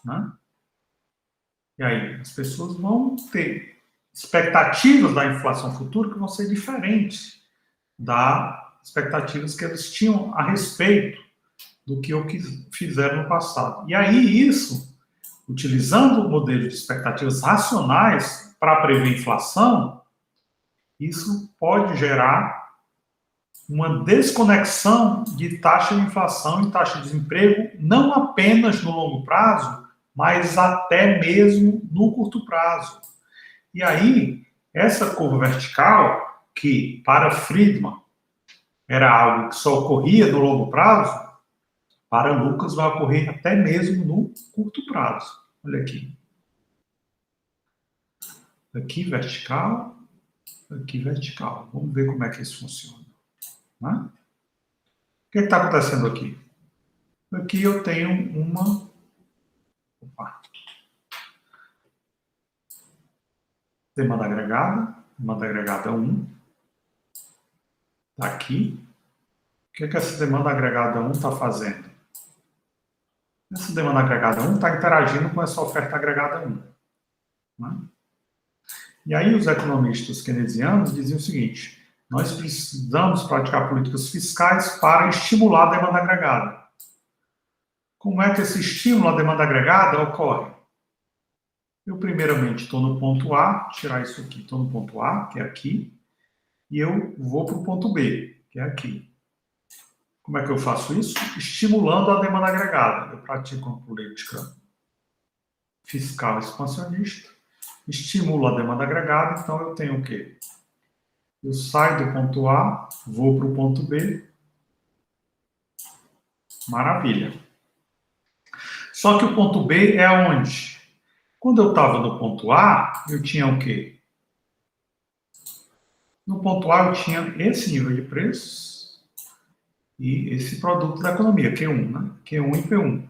né? E aí, as pessoas vão ter expectativas da inflação futura que vão ser diferentes das expectativas que eles tinham a respeito do que o que fizeram no passado. E aí, isso, utilizando o modelo de expectativas racionais para prever inflação, isso pode gerar uma desconexão de taxa de inflação e taxa de desemprego, não apenas no longo prazo, mas até mesmo no curto prazo. E aí, essa curva vertical, que para Friedman era algo que só ocorria no longo prazo, para Lucas vai ocorrer até mesmo no curto prazo. Olha aqui. Aqui vertical, aqui vertical. Vamos ver como é que isso funciona, né? O que está acontecendo aqui? Aqui eu tenho uma... Opa. Demanda agregada 1. Está aqui. O que essa demanda agregada 1 está fazendo? Essa demanda agregada 1 está interagindo com essa oferta agregada 1. Né? E aí os economistas keynesianos diziam o seguinte: nós precisamos praticar políticas fiscais para estimular a demanda agregada. Como é que esse estímulo à demanda agregada ocorre? Eu, primeiramente, estou no ponto A, tirar isso aqui, estou no ponto A, que é aqui, e eu vou para o ponto B, que é aqui. Como é que eu faço isso? Estimulando a demanda agregada. Eu pratico uma política fiscal expansionista, estimulo a demanda agregada, então eu tenho o quê? Eu saio do ponto A, vou para o ponto B. Maravilha. Só que o ponto B é onde? Quando eu estava no ponto A, eu tinha o quê? No ponto A eu tinha esse nível de preços e esse produto da economia, Q1, né? Q1 e P1.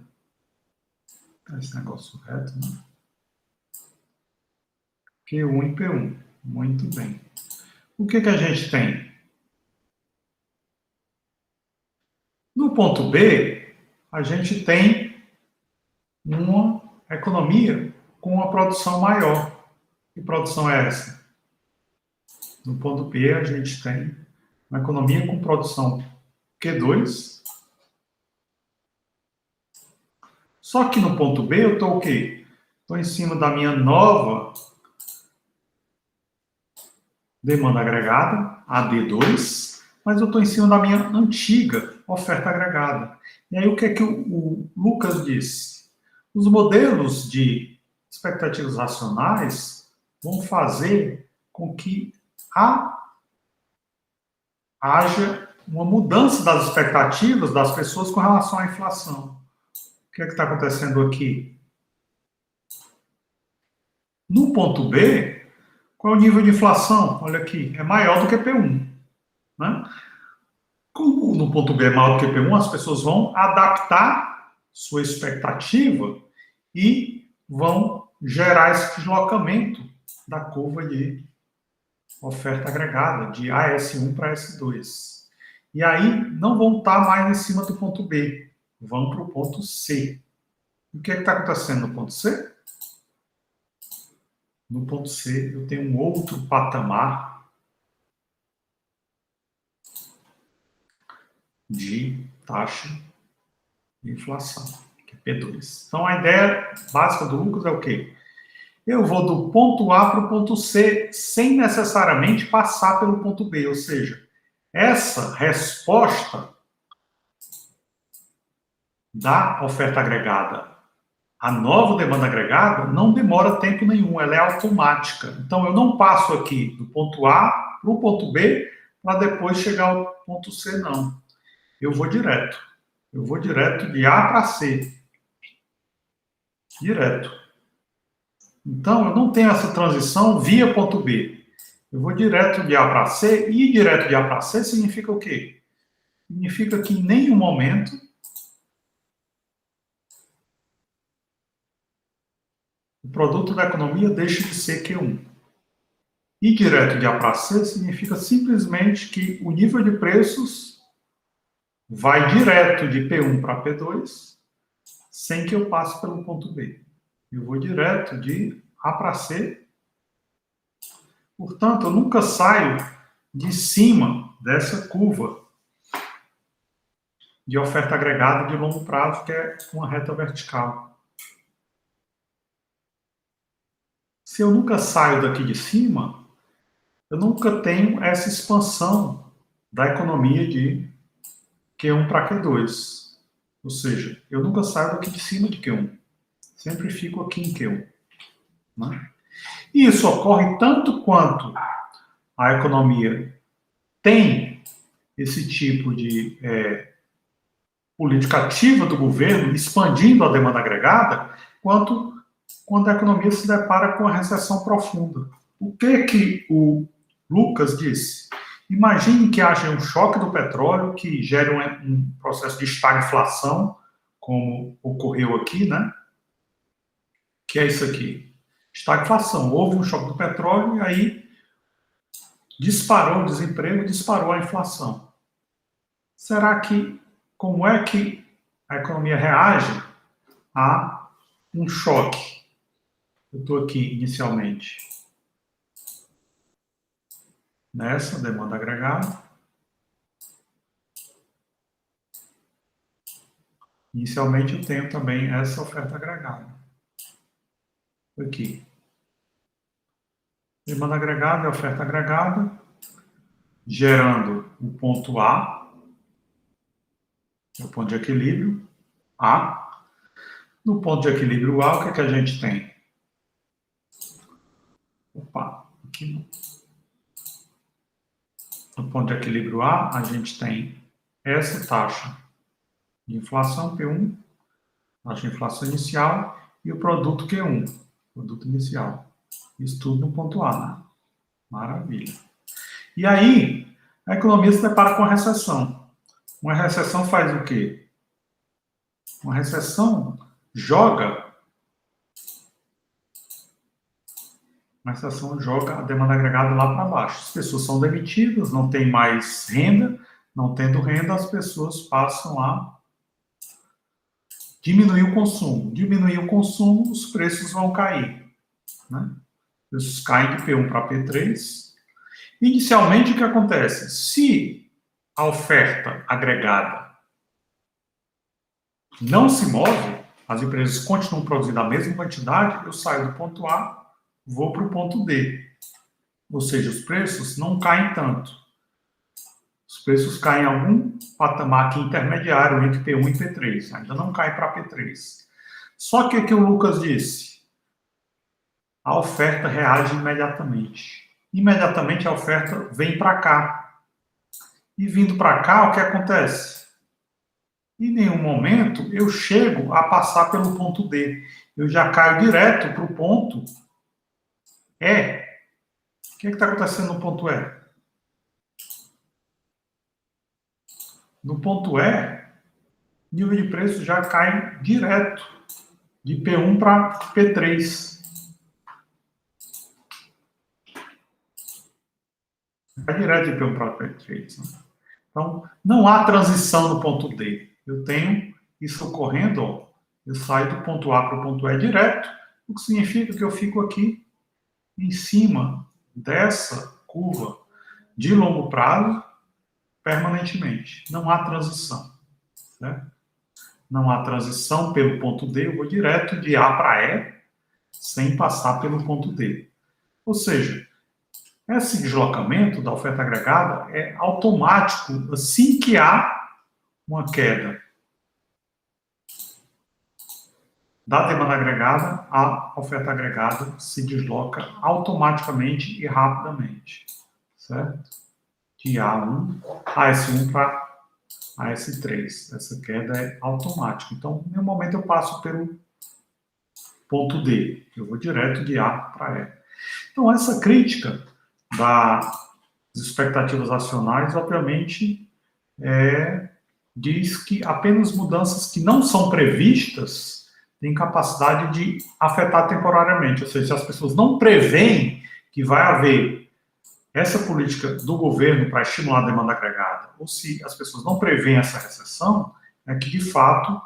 Esse negócio reto, né? Q1 e P1. Muito bem. O que a gente tem? No ponto B, a gente tem uma economia com uma produção maior. Que produção é essa? No ponto B, a gente tem uma economia com produção Q2. Só que no ponto B eu estou o quê? Estou em cima da minha nova demanda agregada, AD2, mas eu estou em cima da minha antiga oferta agregada. E aí o que é que o Lucas disse? Os modelos de expectativas racionais vão fazer com que haja uma mudança das expectativas das pessoas com relação à inflação. O que é que está acontecendo aqui? No ponto B, qual é o nível de inflação? Olha aqui, é maior do que P1. Né? Como no ponto B é maior do que P1, as pessoas vão adaptar sua expectativa e vão gerar esse deslocamento da curva de oferta agregada, de AS1 para S2. E aí não vão estar mais em cima do ponto B, vão para o ponto C. O que é que está acontecendo no ponto C? No ponto C eu tenho um outro patamar de taxa de inflação, que é P2. Então, a ideia básica do Lucas é o quê? Eu vou do ponto A para o ponto C sem necessariamente passar pelo ponto B, ou seja, essa resposta da oferta agregada à nova demanda agregada não demora tempo nenhum, ela é automática. Então, eu não passo aqui do ponto A para o ponto B para depois chegar ao ponto C, não. Eu vou direto. Eu vou direto de A para C. Direto. Então, eu não tenho essa transição via ponto B. Eu vou direto de A para C, e direto de A para C significa o quê? Significa que em nenhum momento o produto da economia deixa de ser Q1. E direto de A para C significa simplesmente que o nível de preços vai direto de P1 para P2, sem que eu passe pelo ponto B. Eu vou direto de A para C. Portanto, eu nunca saio de cima dessa curva de oferta agregada de longo prazo, que é uma reta vertical. Se eu nunca saio daqui de cima, eu nunca tenho essa expansão da economia de Q1 para Q2. Ou seja, eu nunca saio daqui de cima de Q1. Sempre fico aqui em Q1. Né? E isso ocorre tanto quanto a economia tem esse tipo de política ativa do governo, expandindo a demanda agregada, quanto quando a economia se depara com a recessão profunda. O que o Lucas disse? Imagine que haja um choque do petróleo que gere um processo de estagflação, como ocorreu aqui, né? Que é isso aqui. Estagflação. Houve um choque do petróleo e aí disparou o desemprego, disparou a inflação. Será que, como é que a economia reage a um choque? Eu estou aqui inicialmente nessa demanda agregada. Inicialmente eu tenho também essa oferta agregada. Aqui. Demanda agregada e oferta agregada, gerando o ponto A, o ponto de equilíbrio, A. No ponto de equilíbrio A, o que é que a gente tem? Opa, aqui no ponto de equilíbrio A, a gente tem essa taxa de inflação P1, taxa de inflação inicial, e o produto Q1, produto inicial. Isso tudo no ponto A, né? Maravilha. E aí, a economia se depara com a recessão. Uma recessão faz o quê? Uma recessão joga a demanda agregada lá para baixo. As pessoas são demitidas, não tem mais renda, não tendo renda, as pessoas passam a diminuir o consumo. Diminuir o consumo, os preços vão cair. Né? preços caem de P1 para P3. Inicialmente, o que acontece? Se a oferta agregada não se move, as empresas continuam produzindo a mesma quantidade, eu saio do ponto A, vou para o ponto D. Ou seja, os preços não caem tanto. Os preços caem em algum patamar aqui intermediário entre P1 e P3. Ainda não cai para P3. Só que o que o Lucas disse? A oferta reage imediatamente. Imediatamente a oferta vem para cá. E vindo para cá, o que acontece? Em nenhum momento eu chego a passar pelo ponto D. Eu já caio direto para o ponto E. O que está acontecendo no ponto E? No ponto E, nível de preço já cai direto de P1 para P3. Vai direto de P1 para P3. Né? Então, não há transição no ponto D. Eu tenho isso ocorrendo, ó, eu saio do ponto A para o ponto E direto, o que significa que eu fico aqui em cima dessa curva de longo prazo permanentemente. Não há transição. Né? Não há transição pelo ponto D, eu vou direto de A para E, sem passar pelo ponto D. Ou seja, esse deslocamento da oferta agregada é automático assim que há uma queda da demanda agregada, a oferta agregada se desloca automaticamente e rapidamente, certo? De A1 a S1 para a S3. Essa queda é automática. Então, em nenhum momento eu passo pelo ponto D. Eu vou direto de A para E. Então, essa crítica das expectativas acionárias, obviamente, diz que apenas mudanças que não são previstas têm capacidade de afetar temporariamente. Ou seja, se as pessoas não preveem que vai haver essa política do governo para estimular a demanda agregada, ou se as pessoas não preveem essa recessão, é que, de fato,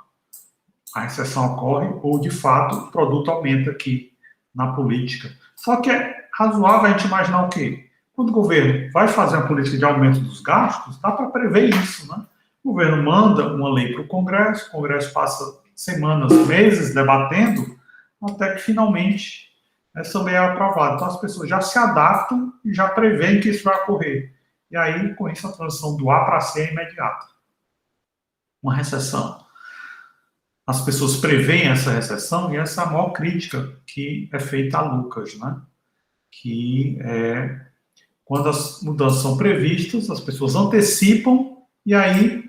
a recessão ocorre ou, de fato, o produto aumenta aqui na política. Só que é razoável a gente imaginar o quê? Quando o governo vai fazer uma política de aumento dos gastos, dá para prever isso, né? O governo manda uma lei para o Congresso passa semanas, meses debatendo, até que finalmente essa lei é aprovada. Então as pessoas já se adaptam e já preveem que isso vai ocorrer. E aí, com isso, a transição do A para C é imediata. Uma recessão. As pessoas preveem essa recessão e essa é a maior crítica que é feita a Lucas, né? Que é quando as mudanças são previstas, as pessoas antecipam e aí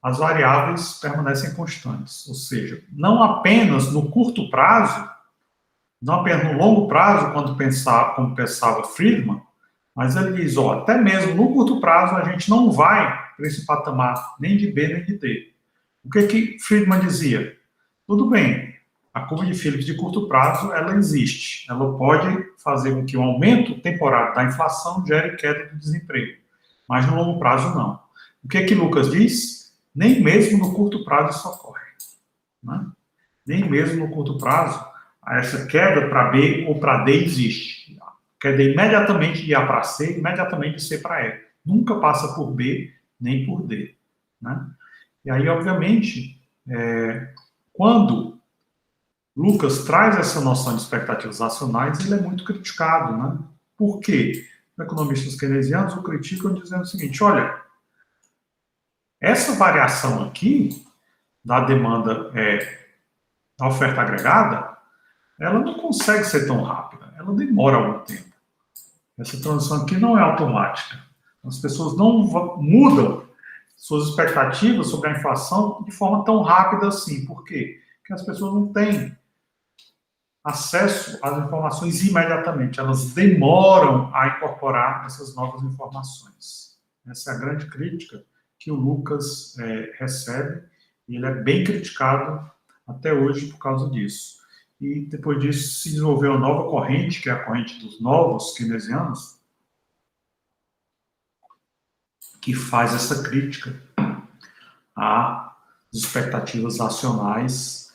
as variáveis permanecem constantes. Ou seja, não apenas no curto prazo, não apenas no longo prazo, como pensava Friedman, mas ele diz, ó, até mesmo no curto prazo a gente não vai para esse patamar nem de B nem de D. O que Friedman dizia? Tudo bem, a curva de Phillips de curto prazo, ela existe. Ela pode fazer com que o aumento temporário da inflação gere queda do desemprego. Mas no longo prazo, não. O que Lucas diz? Nem mesmo no curto prazo isso ocorre. Né? Nem mesmo no curto prazo, essa queda para B ou para D existe. Queda imediatamente de A para C, imediatamente de C para E. Nunca passa por B nem por D. Né? E aí, obviamente, quando Lucas traz essa noção de expectativas acionais, ele é muito criticado, né? Por quê? Os economistas keynesianos o criticam dizendo o seguinte, olha, essa variação aqui da demanda, da oferta agregada, ela não consegue ser tão rápida, ela demora algum tempo. Essa transição aqui não é automática. As pessoas não mudam suas expectativas sobre a inflação de forma tão rápida assim. Por quê? Porque as pessoas não têm acesso às informações imediatamente, elas demoram a incorporar essas novas informações. Essa é a grande crítica que o Lucas recebe, e ele é bem criticado até hoje por causa disso. E depois disso se desenvolveu uma nova corrente, que é a corrente dos novos keynesianos, que faz essa crítica às expectativas acionais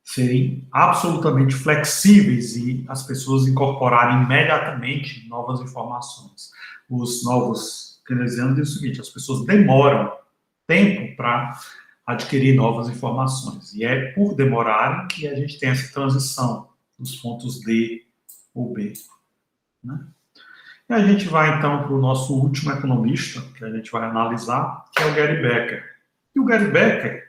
serem absolutamente flexíveis e as pessoas incorporarem imediatamente novas informações. Os novos keynesianos dizem o seguinte: as pessoas demoram tempo para adquirir novas informações. E é por demorarem que a gente tem essa transição dos pontos D ou B. Né? E a gente vai, então, para o nosso último economista, que a gente vai analisar, que é o Gary Becker. E o Gary Becker,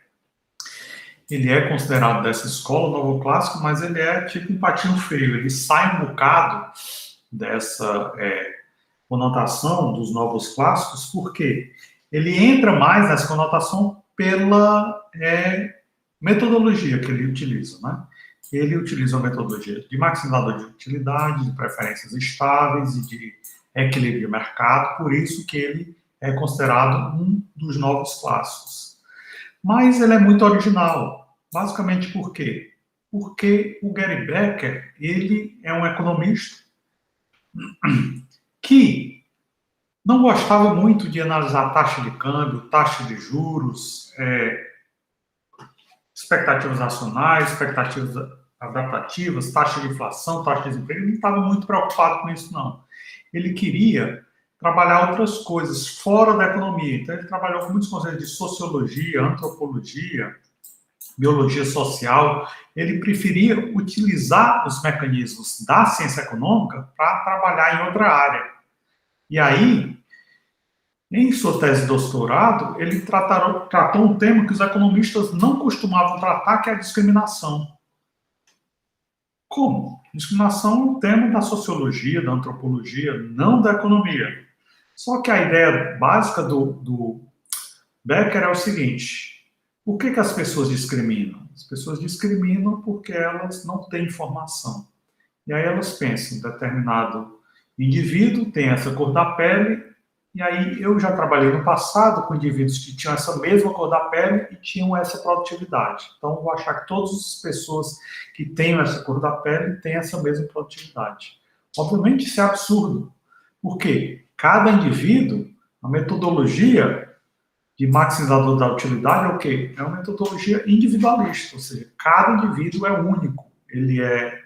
ele é considerado dessa escola novoclássica, mas ele é tipo um patinho feio. Ele sai um bocado dessa conotação dos novos clássicos, porque ele entra mais nessa conotação pela metodologia que ele utiliza, né? Ele utiliza uma metodologia de maximizador de utilidade, de preferências estáveis e de equilíbrio de mercado, por isso que ele é considerado um dos novos clássicos. Mas ele é muito original. Basicamente por quê? Porque o Gary Becker, ele é um economista que não gostava muito de analisar taxa de câmbio, taxa de juros, expectativas nacionais, expectativas adaptativas, taxa de inflação, taxa de desemprego. Ele não estava muito preocupado com isso, não. Ele queria trabalhar outras coisas fora da economia. Então, ele trabalhou com muitos conceitos de sociologia, antropologia, biologia social. Ele preferia utilizar os mecanismos da ciência econômica para trabalhar em outra área. E aí, em sua tese de doutorado, ele tratou um tema que os economistas não costumavam tratar, que é a discriminação. Como? Discriminação é um tema da sociologia, da antropologia, não da economia. Só que a ideia básica do Becker é o seguinte: por que as pessoas discriminam? As pessoas discriminam porque elas não têm informação. E aí elas pensam, determinado indivíduo tem essa cor da pele, e aí eu já trabalhei no passado com indivíduos que tinham essa mesma cor da pele e tinham essa produtividade. Então, eu vou achar que todas as pessoas que têm essa cor da pele têm essa mesma produtividade. Obviamente, isso é absurdo. Por quê? Cada indivíduo, a metodologia de maximizador da utilidade é o quê? É uma metodologia individualista, ou seja, cada indivíduo é único. Ele é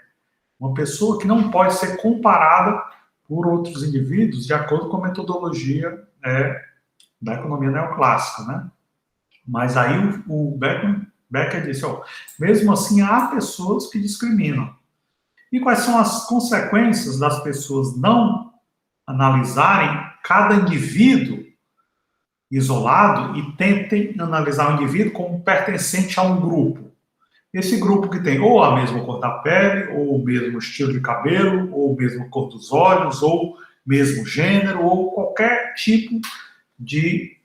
uma pessoa que não pode ser comparada por outros indivíduos de acordo com a metodologia da economia neoclássica, né? Mas aí o Becker disse, mesmo assim há pessoas que discriminam. E quais são as consequências das pessoas não analisarem cada indivíduo isolado e tentem analisar o indivíduo como pertencente a um grupo? Esse grupo que tem ou a mesma cor da pele, ou o mesmo estilo de cabelo, ou o mesmo cor dos olhos, ou mesmo gênero, ou qualquer tipo de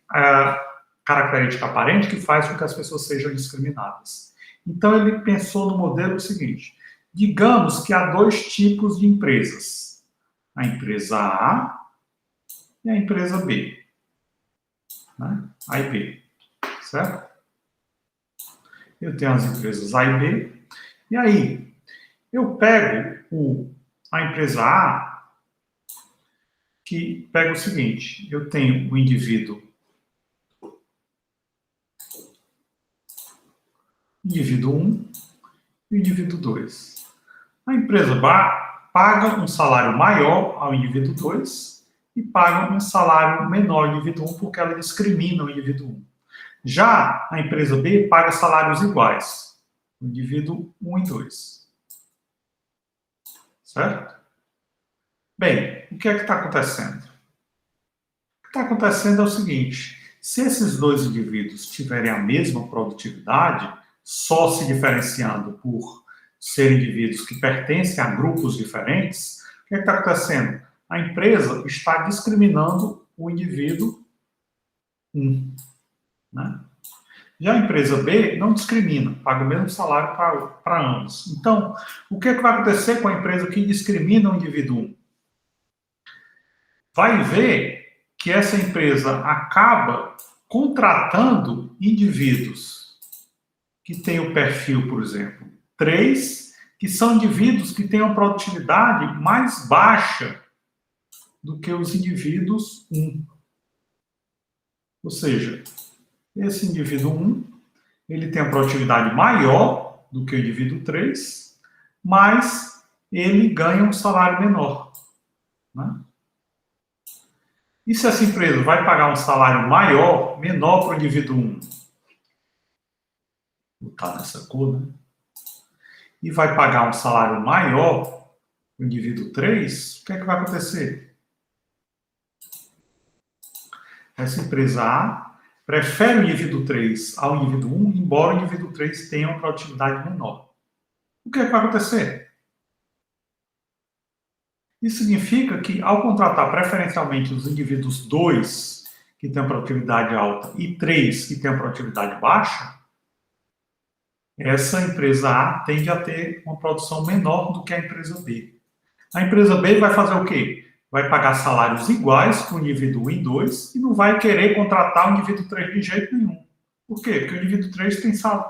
característica aparente que faz com que as pessoas sejam discriminadas. Então, ele pensou no modelo seguinte: digamos que há dois tipos de empresas, a empresa A e a empresa B, né? A e B, certo? Eu tenho as empresas A e B, e aí eu pego a empresa A, que pega o seguinte: eu tenho o indivíduo 1 e o indivíduo 2. A empresa B paga um salário maior ao indivíduo 2 e paga um salário menor ao indivíduo 1 porque ela discrimina o indivíduo 1. Já a empresa B paga salários iguais, o indivíduo 1 e 2. Certo? Bem, o que é que está acontecendo? O que está acontecendo é o seguinte: se esses dois indivíduos tiverem a mesma produtividade, só se diferenciando por serem indivíduos que pertencem a grupos diferentes, o que é que está acontecendo? A empresa está discriminando o indivíduo 1. Né? Já a empresa B não discrimina, paga o mesmo salário para ambos. Então, o que é que vai acontecer com a empresa que discrimina o indivíduo 1? Vai ver que essa empresa acaba contratando indivíduos que têm o perfil, por exemplo, 3, que são indivíduos que têm uma produtividade mais baixa do que os indivíduos 1. Ou seja, esse indivíduo 1, ele tem a produtividade maior do que o indivíduo 3, mas ele ganha um salário menor. Né? E se essa empresa vai pagar um salário menor para o indivíduo 1, vou botar nessa cor, né? E vai pagar um salário maior para o indivíduo 3, o que é que vai acontecer? Essa empresa A prefere o indivíduo 3 ao indivíduo 1, embora o indivíduo 3 tenha uma produtividade menor. O que é que vai acontecer? Isso significa que, ao contratar preferencialmente os indivíduos 2, que têm a produtividade alta, e 3, que têm a produtividade baixa, essa empresa A tende a ter uma produção menor do que a empresa B. A empresa B vai fazer o quê? Vai pagar salários iguais para o indivíduo 1 e 2 e não vai querer contratar o indivíduo 3 de jeito nenhum. Por quê? Porque o indivíduo 3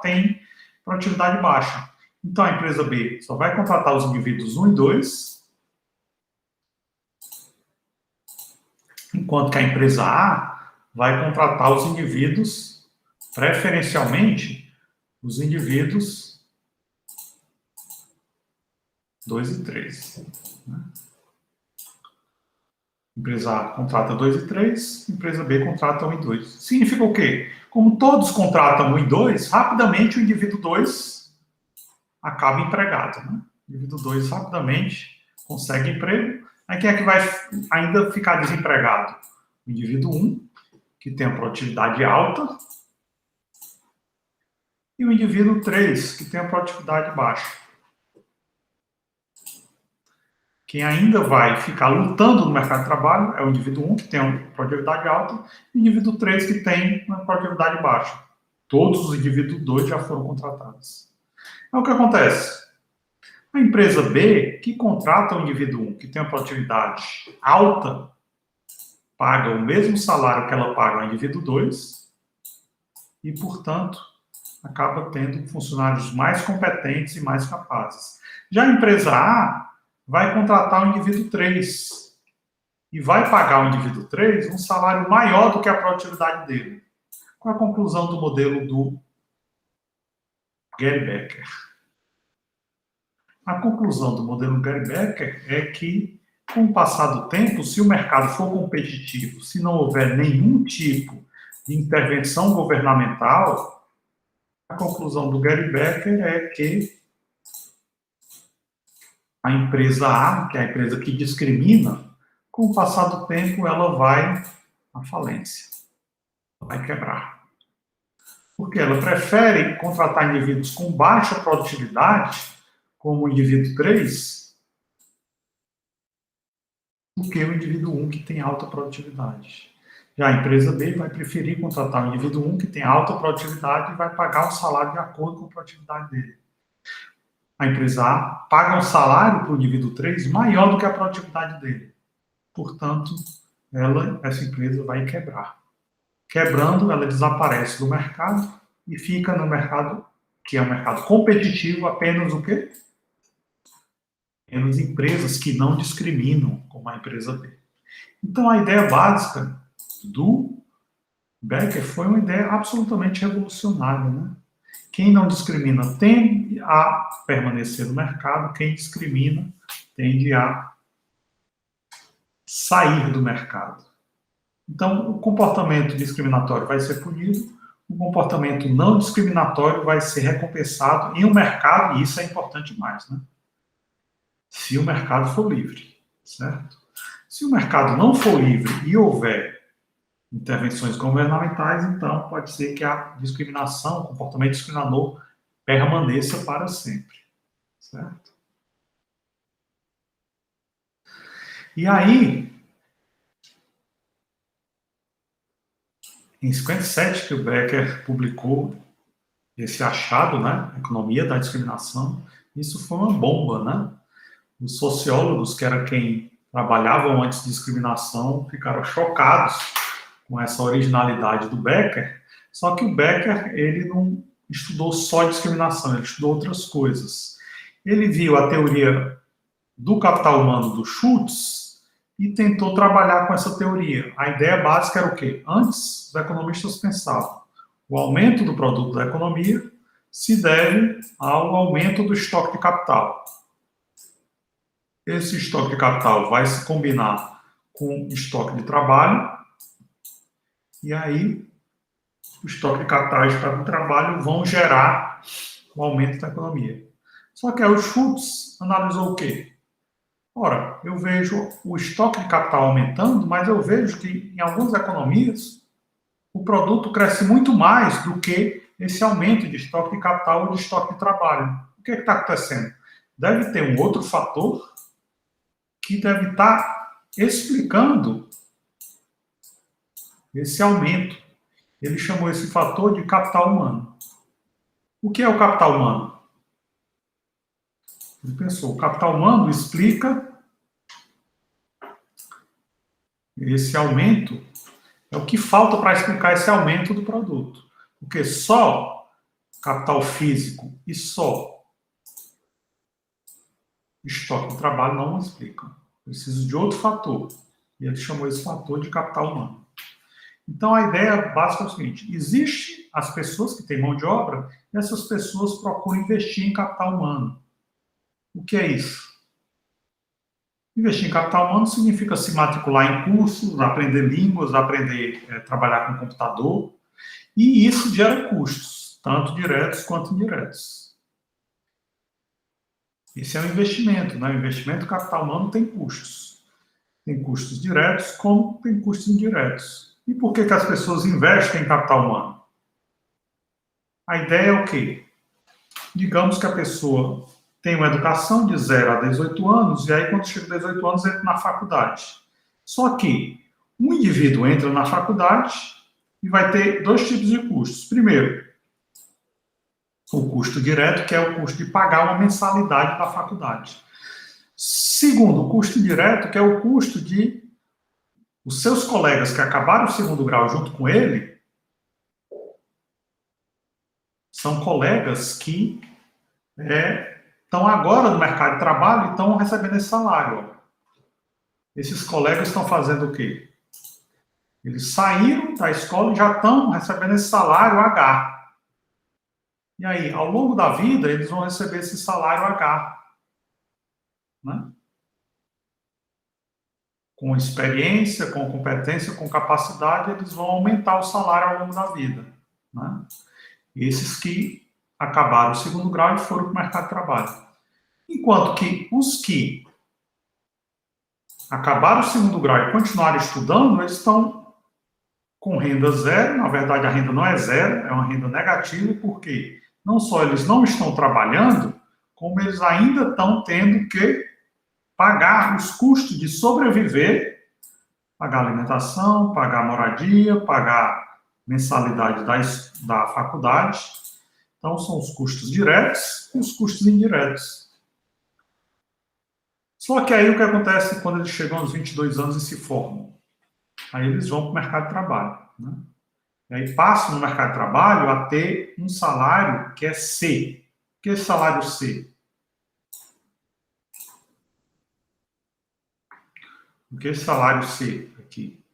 tem produtividade baixa. Então, a empresa B só vai contratar os indivíduos 1 e 2, enquanto que a empresa A vai contratar os indivíduos, preferencialmente, os indivíduos 2 e 3. Né? Empresa A contrata 2 e 3, empresa B contrata 1 e 2. Significa o quê? Como todos contratam 1 e 2, rapidamente o indivíduo 2 acaba empregado. Né? O indivíduo 2 rapidamente consegue emprego. Aí quem é que vai ainda ficar desempregado? O indivíduo 1, que tem a produtividade alta, e o indivíduo 3, que tem a produtividade baixa. Quem ainda vai ficar lutando no mercado de trabalho é o indivíduo 1, que tem uma produtividade alta, e o indivíduo 3, que tem uma produtividade baixa. Todos os indivíduos 2 já foram contratados. Então, o que acontece? A empresa B, que contrata o indivíduo 1, que tem uma produtividade alta, paga o mesmo salário que ela paga ao indivíduo 2 e, portanto, acaba tendo funcionários mais competentes e mais capazes. Já a empresa A vai contratar o indivíduo 3 e vai pagar ao indivíduo 3 um salário maior do que a produtividade dele. Qual é a conclusão do modelo do Gary Becker? A conclusão do modelo Gary Becker é que, com o passar do tempo, se o mercado for competitivo, se não houver nenhum tipo de intervenção governamental, a conclusão do Gary Becker é que a empresa A, que é a empresa que discrimina, com o passar do tempo, ela vai à falência, vai quebrar. Porque ela prefere contratar indivíduos com baixa produtividade, como o indivíduo 3, do que o indivíduo 1, que tem alta produtividade. Já a empresa B vai preferir contratar o indivíduo 1, que tem alta produtividade, e vai pagar um salário de acordo com a produtividade dele. A empresa A paga um salário para o indivíduo 3 maior do que a produtividade dele. Portanto, essa empresa vai quebrar. Quebrando, ela desaparece do mercado e fica no mercado, que é um mercado competitivo, apenas o quê? Apenas empresas que não discriminam, como a empresa B. Então, a ideia básica do Becker foi uma ideia absolutamente revolucionária, né? Quem não discrimina tende a permanecer no mercado, quem discrimina tende a sair do mercado. Então, o comportamento discriminatório vai ser punido, o comportamento não discriminatório vai ser recompensado em um mercado, e isso é importante demais, né? Se o mercado for livre, certo? Se o mercado não for livre e houver intervenções governamentais, então pode ser que a discriminação, o comportamento discriminador permaneça para sempre, certo? E aí, em 57, que o Becker publicou esse achado, né, Economia da Discriminação, isso foi uma bomba, né? Os sociólogos, que era quem trabalhavam antes de discriminação, ficaram chocados com essa originalidade do Becker, só que o Becker, ele não estudou só discriminação, ele estudou outras coisas. Ele viu a teoria do capital humano do Schultz e tentou trabalhar com essa teoria. A ideia básica era o quê? Antes, os economistas pensavam o aumento do produto da economia se deve ao aumento do estoque de capital. Esse estoque de capital vai se combinar com o estoque de trabalho, e aí o estoque de capital e o estoque de trabalho vão gerar o aumento da economia. Só que aí o Schultz analisou o quê? Ora, eu vejo o estoque de capital aumentando, mas eu vejo que em algumas economias o produto cresce muito mais do que esse aumento de estoque de capital ou de estoque de trabalho. O que está acontecendo? Deve ter um outro fator que deve estar explicando esse aumento. Ele chamou esse fator de capital humano. O que é o capital humano? Ele pensou, o capital humano explica esse aumento, é o que falta para explicar esse aumento do produto. Porque só capital físico e só estoque de trabalho não explicam. Preciso de outro fator. E ele chamou esse fator de capital humano. Então, a ideia básica é o seguinte: existe as pessoas que têm mão de obra e essas pessoas procuram investir em capital humano. O que é isso? Investir em capital humano significa se matricular em cursos, aprender línguas, aprender a trabalhar com computador, e isso gera custos, tanto diretos quanto indiretos. Esse é um investimento, né? O investimento em capital humano tem custos. Tem custos diretos, como tem custos indiretos. E por que as pessoas investem em capital humano? A ideia é o quê? Digamos que a pessoa tem uma educação de 0 a 18 anos, e aí quando chega a 18 anos entra na faculdade. Só que um indivíduo entra na faculdade e vai ter dois tipos de custos. Primeiro, o custo direto, que é o custo de pagar uma mensalidade da faculdade. Segundo, o custo indireto, que é o custo de os seus colegas que acabaram o segundo grau junto com ele, são colegas que estão agora no mercado de trabalho e estão recebendo esse salário. Esses colegas estão fazendo o quê? Eles saíram da escola e já estão recebendo esse salário H. E aí, ao longo da vida, eles vão receber esse salário H. Né? Com experiência, com competência, com capacidade, eles vão aumentar o salário ao longo da vida. Né? Esses que acabaram o segundo grau e foram para o mercado de trabalho. Enquanto que os que acabaram o segundo grau e continuaram estudando, eles estão com renda zero. Na verdade, a renda não é zero, é uma renda negativa, porque não só eles não estão trabalhando, como eles ainda estão tendo que pagar os custos de sobreviver, pagar alimentação, pagar moradia, pagar mensalidade da faculdade. Então, são os custos diretos e os custos indiretos. Só que aí o que acontece quando eles chegam aos 22 anos e se formam? Aí eles vão para o mercado de trabalho. Né? E aí passam no mercado de trabalho a ter um salário que é C. O que é salário C? O que é salário C aqui?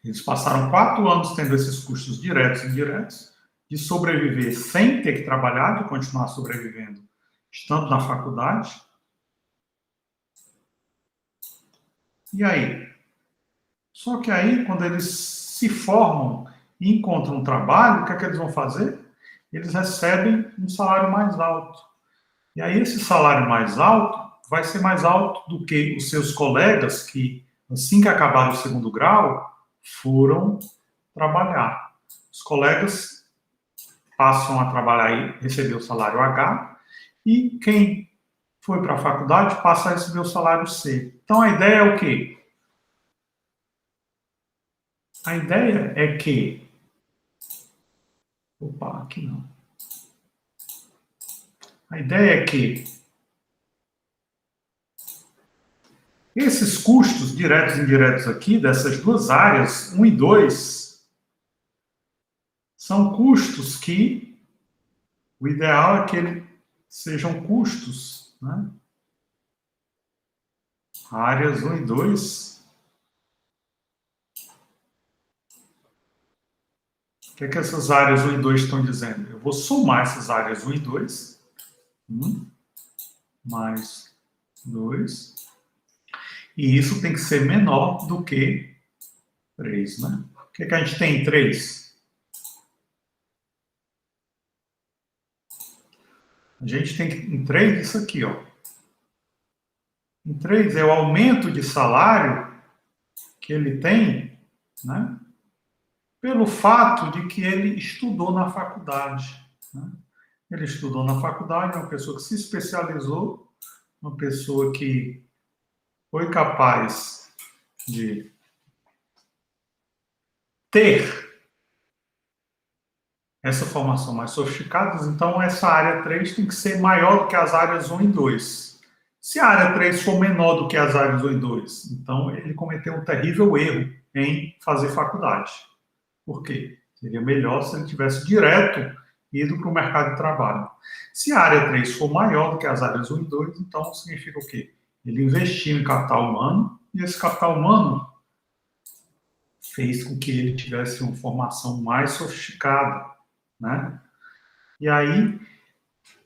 Eles passaram 4 anos tendo esses custos diretos e indiretos, de sobreviver sem ter que trabalhar, de continuar sobrevivendo, estando na faculdade. E aí? Só que aí, quando eles se formam e encontram um trabalho, o que é que eles vão fazer? Eles recebem um salário mais alto. E aí, esse salário mais alto vai ser mais alto do que os seus colegas que, assim que acabaram o segundo grau, foram trabalhar. Os colegas passam a trabalhar e receber o salário H, e quem foi para a faculdade passa a receber o salário C. Então, a ideia é o quê? A ideia é que... Opa, aqui não. A ideia é que esses custos diretos e indiretos aqui, dessas duas áreas, 1 e 2, são custos que o ideal é que eles sejam custos, né? Áreas 1 e 2, que é que essas áreas 1 e 2 estão dizendo? Eu vou somar essas áreas 1 e 2. 1 mais 2. E isso tem que ser menor do que 3, né? O que, é que a gente tem em 3? A gente tem em 3 isso aqui, ó. Em 3 é o aumento de salário que ele tem, né? Pelo fato de que ele estudou na faculdade, né? Ele estudou na faculdade, é uma pessoa que se especializou, uma pessoa que foi capaz de ter essa formação mais sofisticada, então essa área 3 tem que ser maior do que as áreas 1 e 2. Se a área 3 for menor do que as áreas 1 e 2, então ele cometeu um terrível erro em fazer faculdade. Por quê? Seria melhor se ele tivesse direto ido para o mercado de trabalho. Se a área 3 for maior do que as áreas 1 e 2, então significa o quê? Ele investiu em capital humano, e esse capital humano fez com que ele tivesse uma formação mais sofisticada, né? E aí,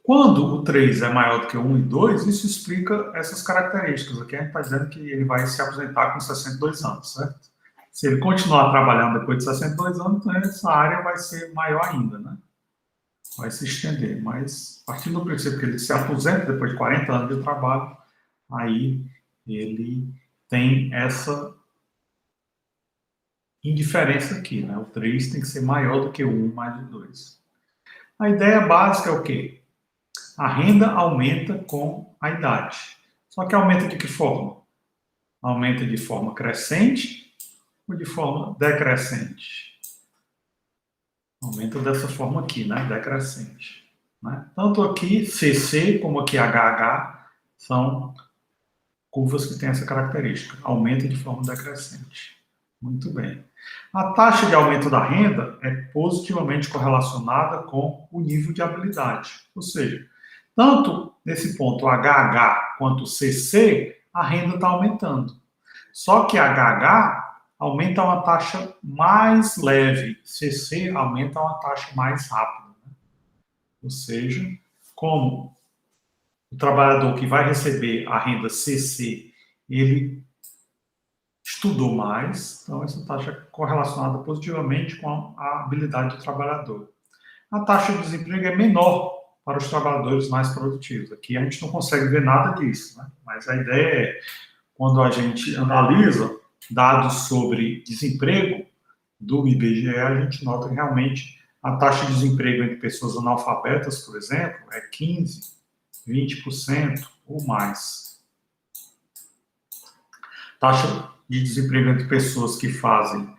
quando o 3 é maior do que o 1 e 2, isso explica essas características. Aqui a gente está dizendo que ele vai se aposentar com 62 anos, certo? Se ele continuar trabalhando depois de 62 anos, então essa área vai ser maior ainda, né? Vai se estender. Mas, partindo do princípio que ele se aposenta depois de 40 anos de trabalho, aí ele tem essa indiferença aqui, né? O 3 tem que ser maior do que o 1 mais o 2. A ideia básica é o quê? A renda aumenta com a idade. Só que aumenta de que forma? Aumenta de forma crescente ou de forma decrescente? Aumenta dessa forma aqui, né? Decrescente. Né? Tanto aqui CC como aqui HH são curvas que têm essa característica. Aumenta de forma decrescente. Muito bem. A taxa de aumento da renda é positivamente correlacionada com o nível de habilidade. Ou seja, tanto nesse ponto HH quanto CC, a renda está aumentando. Só que HH aumenta a uma taxa mais leve, CC aumenta a uma taxa mais rápida. Né? Ou seja, como o trabalhador que vai receber a renda CC, ele estudou mais, então essa taxa é correlacionada positivamente com a habilidade do trabalhador. A taxa de desemprego é menor para os trabalhadores mais produtivos. Aqui a gente não consegue ver nada disso, né? Mas a ideia é, quando a gente analisa dados sobre desemprego do IBGE, a gente nota que realmente a taxa de desemprego entre pessoas analfabetas, por exemplo, é 15, 20% ou mais. Taxa de desemprego entre pessoas que fazem,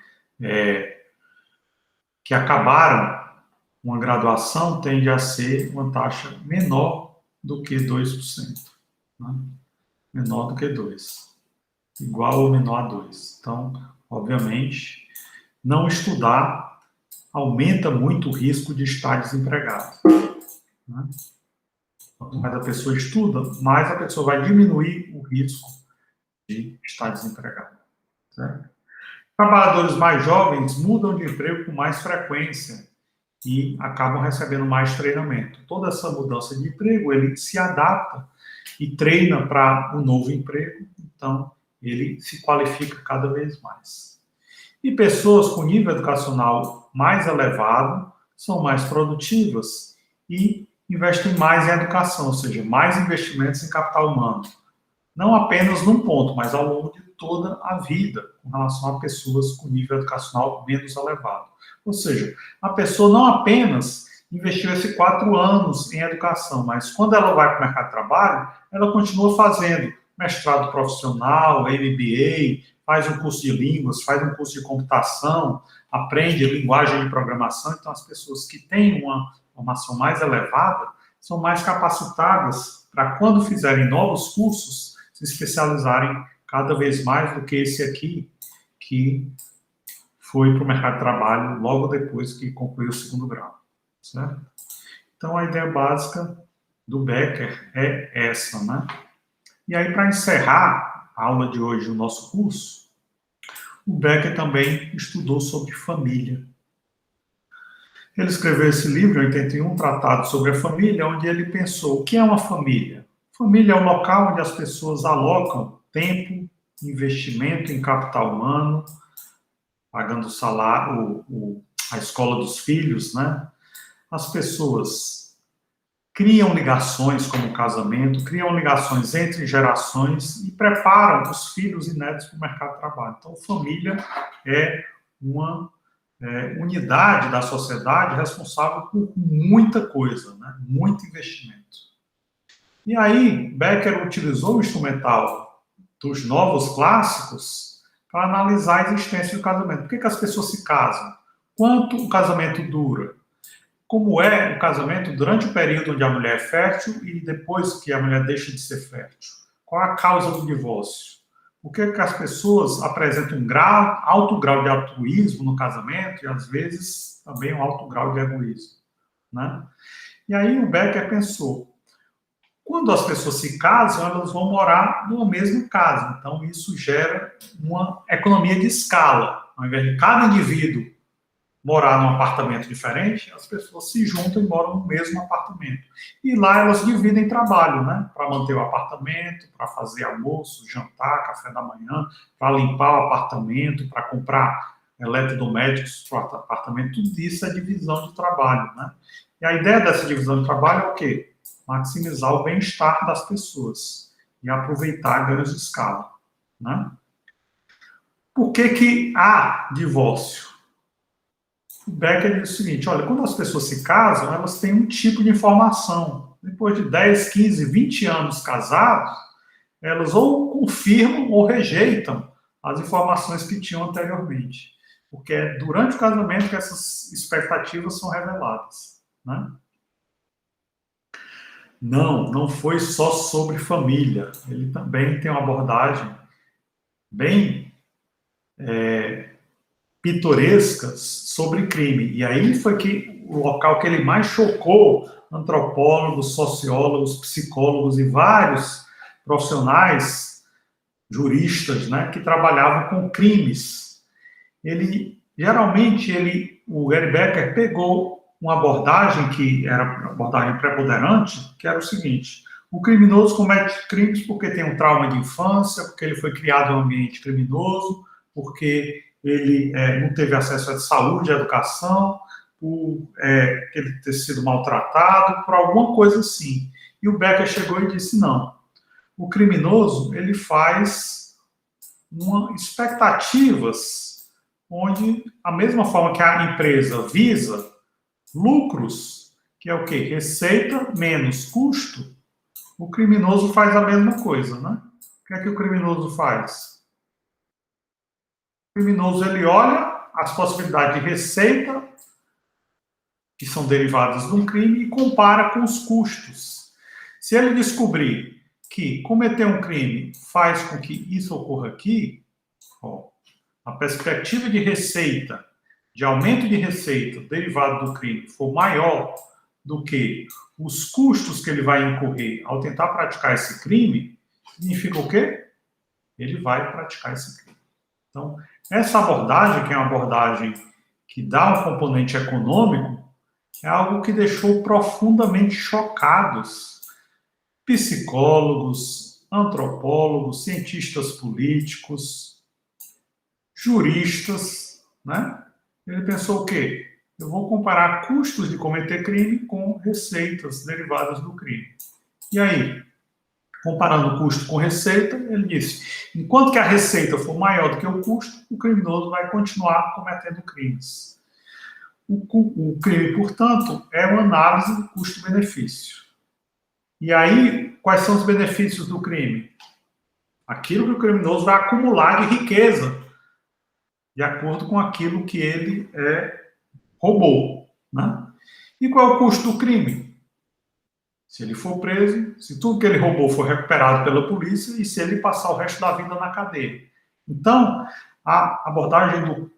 que acabaram uma graduação, tende a ser uma taxa menor do que 2%. Né? Menor do que 2%. Igual ou menor a 2%. Então, obviamente, não estudar aumenta muito o risco de estar desempregado. Né? Quanto mais a pessoa estuda, mais a pessoa vai diminuir o risco de estar desempregado. Certo? Trabalhadores mais jovens mudam de emprego com mais frequência e acabam recebendo mais treinamento. Toda essa mudança de emprego, ele se adapta e treina para um novo emprego, então ele se qualifica cada vez mais. E pessoas com nível educacional mais elevado são mais produtivas e investem mais em educação, ou seja, mais investimentos em capital humano. Não apenas num ponto, mas ao longo de toda a vida, com relação a pessoas com nível educacional menos elevado. Ou seja, a pessoa não apenas investiu esses 4 anos em educação, mas quando ela vai para o mercado de trabalho, ela continua fazendo mestrado profissional, MBA, faz um curso de línguas, faz um curso de computação, aprende linguagem de programação. Então, as pessoas que têm uma formação mais elevada são mais capacitadas para, quando fizerem novos cursos, se especializarem cada vez mais do que esse aqui, que foi para o mercado de trabalho logo depois que concluiu o segundo grau. Certo? Então, a ideia básica do Becker é essa, né? E aí, para encerrar a aula de hoje do nosso curso, o Becker também estudou sobre família. Ele escreveu esse livro, em 81, Tratado sobre a Família, onde ele pensou: o que é uma família? Família é um local onde as pessoas alocam tempo, investimento em capital humano, pagando o salário, a escola dos filhos, né? As pessoas criam ligações como o casamento, criam ligações entre gerações e preparam os filhos e netos para o mercado de trabalho. Então, família é uma unidade da sociedade responsável por muita coisa, né? Muito investimento. E aí, Becker utilizou o instrumental dos novos clássicos para analisar a existência do casamento. Por que as pessoas se casam? Quanto o casamento dura? Como é o casamento durante o período onde a mulher é fértil e depois que a mulher deixa de ser fértil? Qual a causa do divórcio? Por que as pessoas apresentam um alto grau de altruísmo no casamento e, às vezes, também um alto grau de egoísmo? Né? E aí o Becker pensou, quando as pessoas se casam, elas vão morar no mesmo casa. Então, isso gera uma economia de escala. Ao invés de cada indivíduo morar num apartamento diferente, as pessoas se juntam e moram no mesmo apartamento. E lá elas dividem trabalho, né? Para manter o apartamento, para fazer almoço, jantar, café da manhã, para limpar o apartamento, para comprar eletrodomésticos para o apartamento, tudo isso é divisão de trabalho, né? E a ideia dessa divisão de trabalho é o quê? Maximizar o bem-estar das pessoas e aproveitar ganhos de escala, né? Por que há divórcio? O Becker diz o seguinte, olha, quando as pessoas se casam, elas têm um tipo de informação. Depois de 10, 15, 20 anos casados, elas ou confirmam ou rejeitam as informações que tinham anteriormente. Porque é durante o casamento que essas expectativas são reveladas. Né? Não foi só sobre família. Ele também tem uma abordagem bem pitorescas sobre crime. E aí foi que o local que ele mais chocou antropólogos, sociólogos, psicólogos e vários profissionais, juristas, né, que trabalhavam com crimes. O Gary Becker pegou uma abordagem que era uma abordagem preponderante, que era o seguinte: o criminoso comete crimes porque tem um trauma de infância, porque ele foi criado em um ambiente criminoso, porque ele não teve acesso à saúde, à educação, por ele ter sido maltratado, por alguma coisa assim. E o Becker chegou e disse, não, o criminoso, ele faz expectativas onde, a mesma forma que a empresa visa lucros, que é o quê? Receita menos custo, o criminoso faz a mesma coisa, né? O que é que o criminoso faz? O criminoso, ele olha as possibilidades de receita que são derivadas de um crime e compara com os custos. Se ele descobrir que cometer um crime faz com que isso ocorra aqui, a perspectiva de receita, de aumento de receita derivado do crime for maior do que os custos que ele vai incorrer ao tentar praticar esse crime, significa o quê? Ele vai praticar esse crime. Então, essa abordagem, que é uma abordagem que dá um componente econômico, é algo que deixou profundamente chocados psicólogos, antropólogos, cientistas políticos, juristas, né? Ele pensou o quê? Eu vou comparar custos de cometer crime com receitas derivadas do crime. E aí, comparando custo com receita, ele disse, enquanto que a receita for maior do que o custo, o criminoso vai continuar cometendo crimes. O crime, portanto, é uma análise do custo-benefício. E aí, quais são os benefícios do crime? Aquilo que o criminoso vai acumular de riqueza, de acordo com aquilo que ele roubou. Né? E qual é o custo do crime? Se ele for preso, se tudo que ele roubou for recuperado pela polícia e se ele passar o resto da vida na cadeia. Então, a abordagem do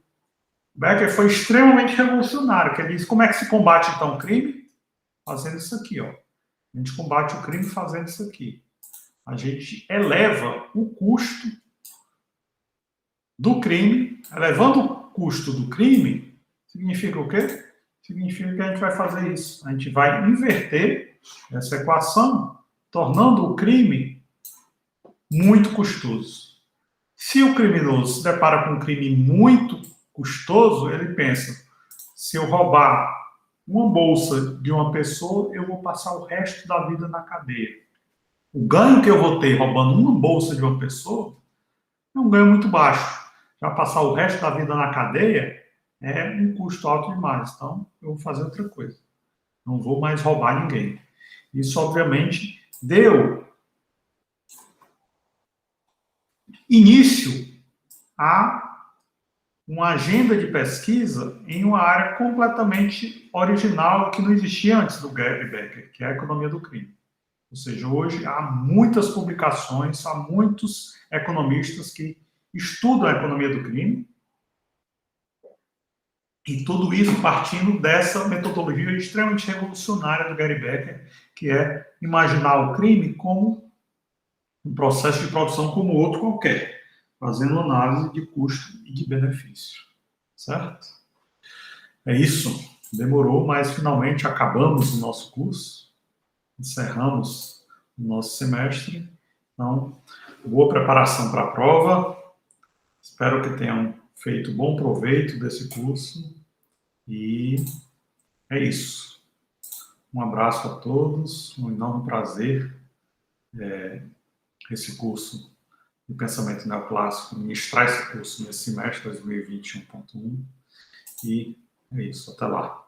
Becker foi extremamente revolucionária, que ele diz como é que se combate, então, o crime? Fazendo isso aqui, ó. A gente combate o crime fazendo isso aqui. A gente eleva o custo do crime. Elevando o custo do crime, significa o quê? significa que a gente vai fazer isso. A gente vai inverter essa equação, tornando o crime muito custoso. Se o criminoso se depara com um crime muito custoso, ele pensa: se eu roubar uma bolsa de uma pessoa, eu vou passar o resto da vida na cadeia. O ganho que eu vou ter roubando uma bolsa de uma pessoa é um ganho muito baixo. Já passar o resto da vida na cadeia é um custo alto demais. Então, eu vou fazer outra coisa. Não vou mais roubar ninguém. Isso, obviamente, deu início a uma agenda de pesquisa em uma área completamente original que não existia antes do Gary Becker, que é a economia do crime. Ou seja, hoje há muitas publicações, há muitos economistas que estudam a economia do crime, e tudo isso partindo dessa metodologia extremamente revolucionária do Gary Becker, que é imaginar o crime como um processo de produção como outro qualquer, fazendo análise de custo e de benefício. Certo? É isso. Demorou, mas finalmente acabamos o nosso curso, encerramos o nosso semestre. Então, boa preparação para a prova. Espero que tenham feito bom proveito desse curso. E é isso. Um abraço a todos, um enorme prazer esse curso de Pensamento Neoclássico, ministrar esse curso nesse semestre 2021.1. E é isso, até lá.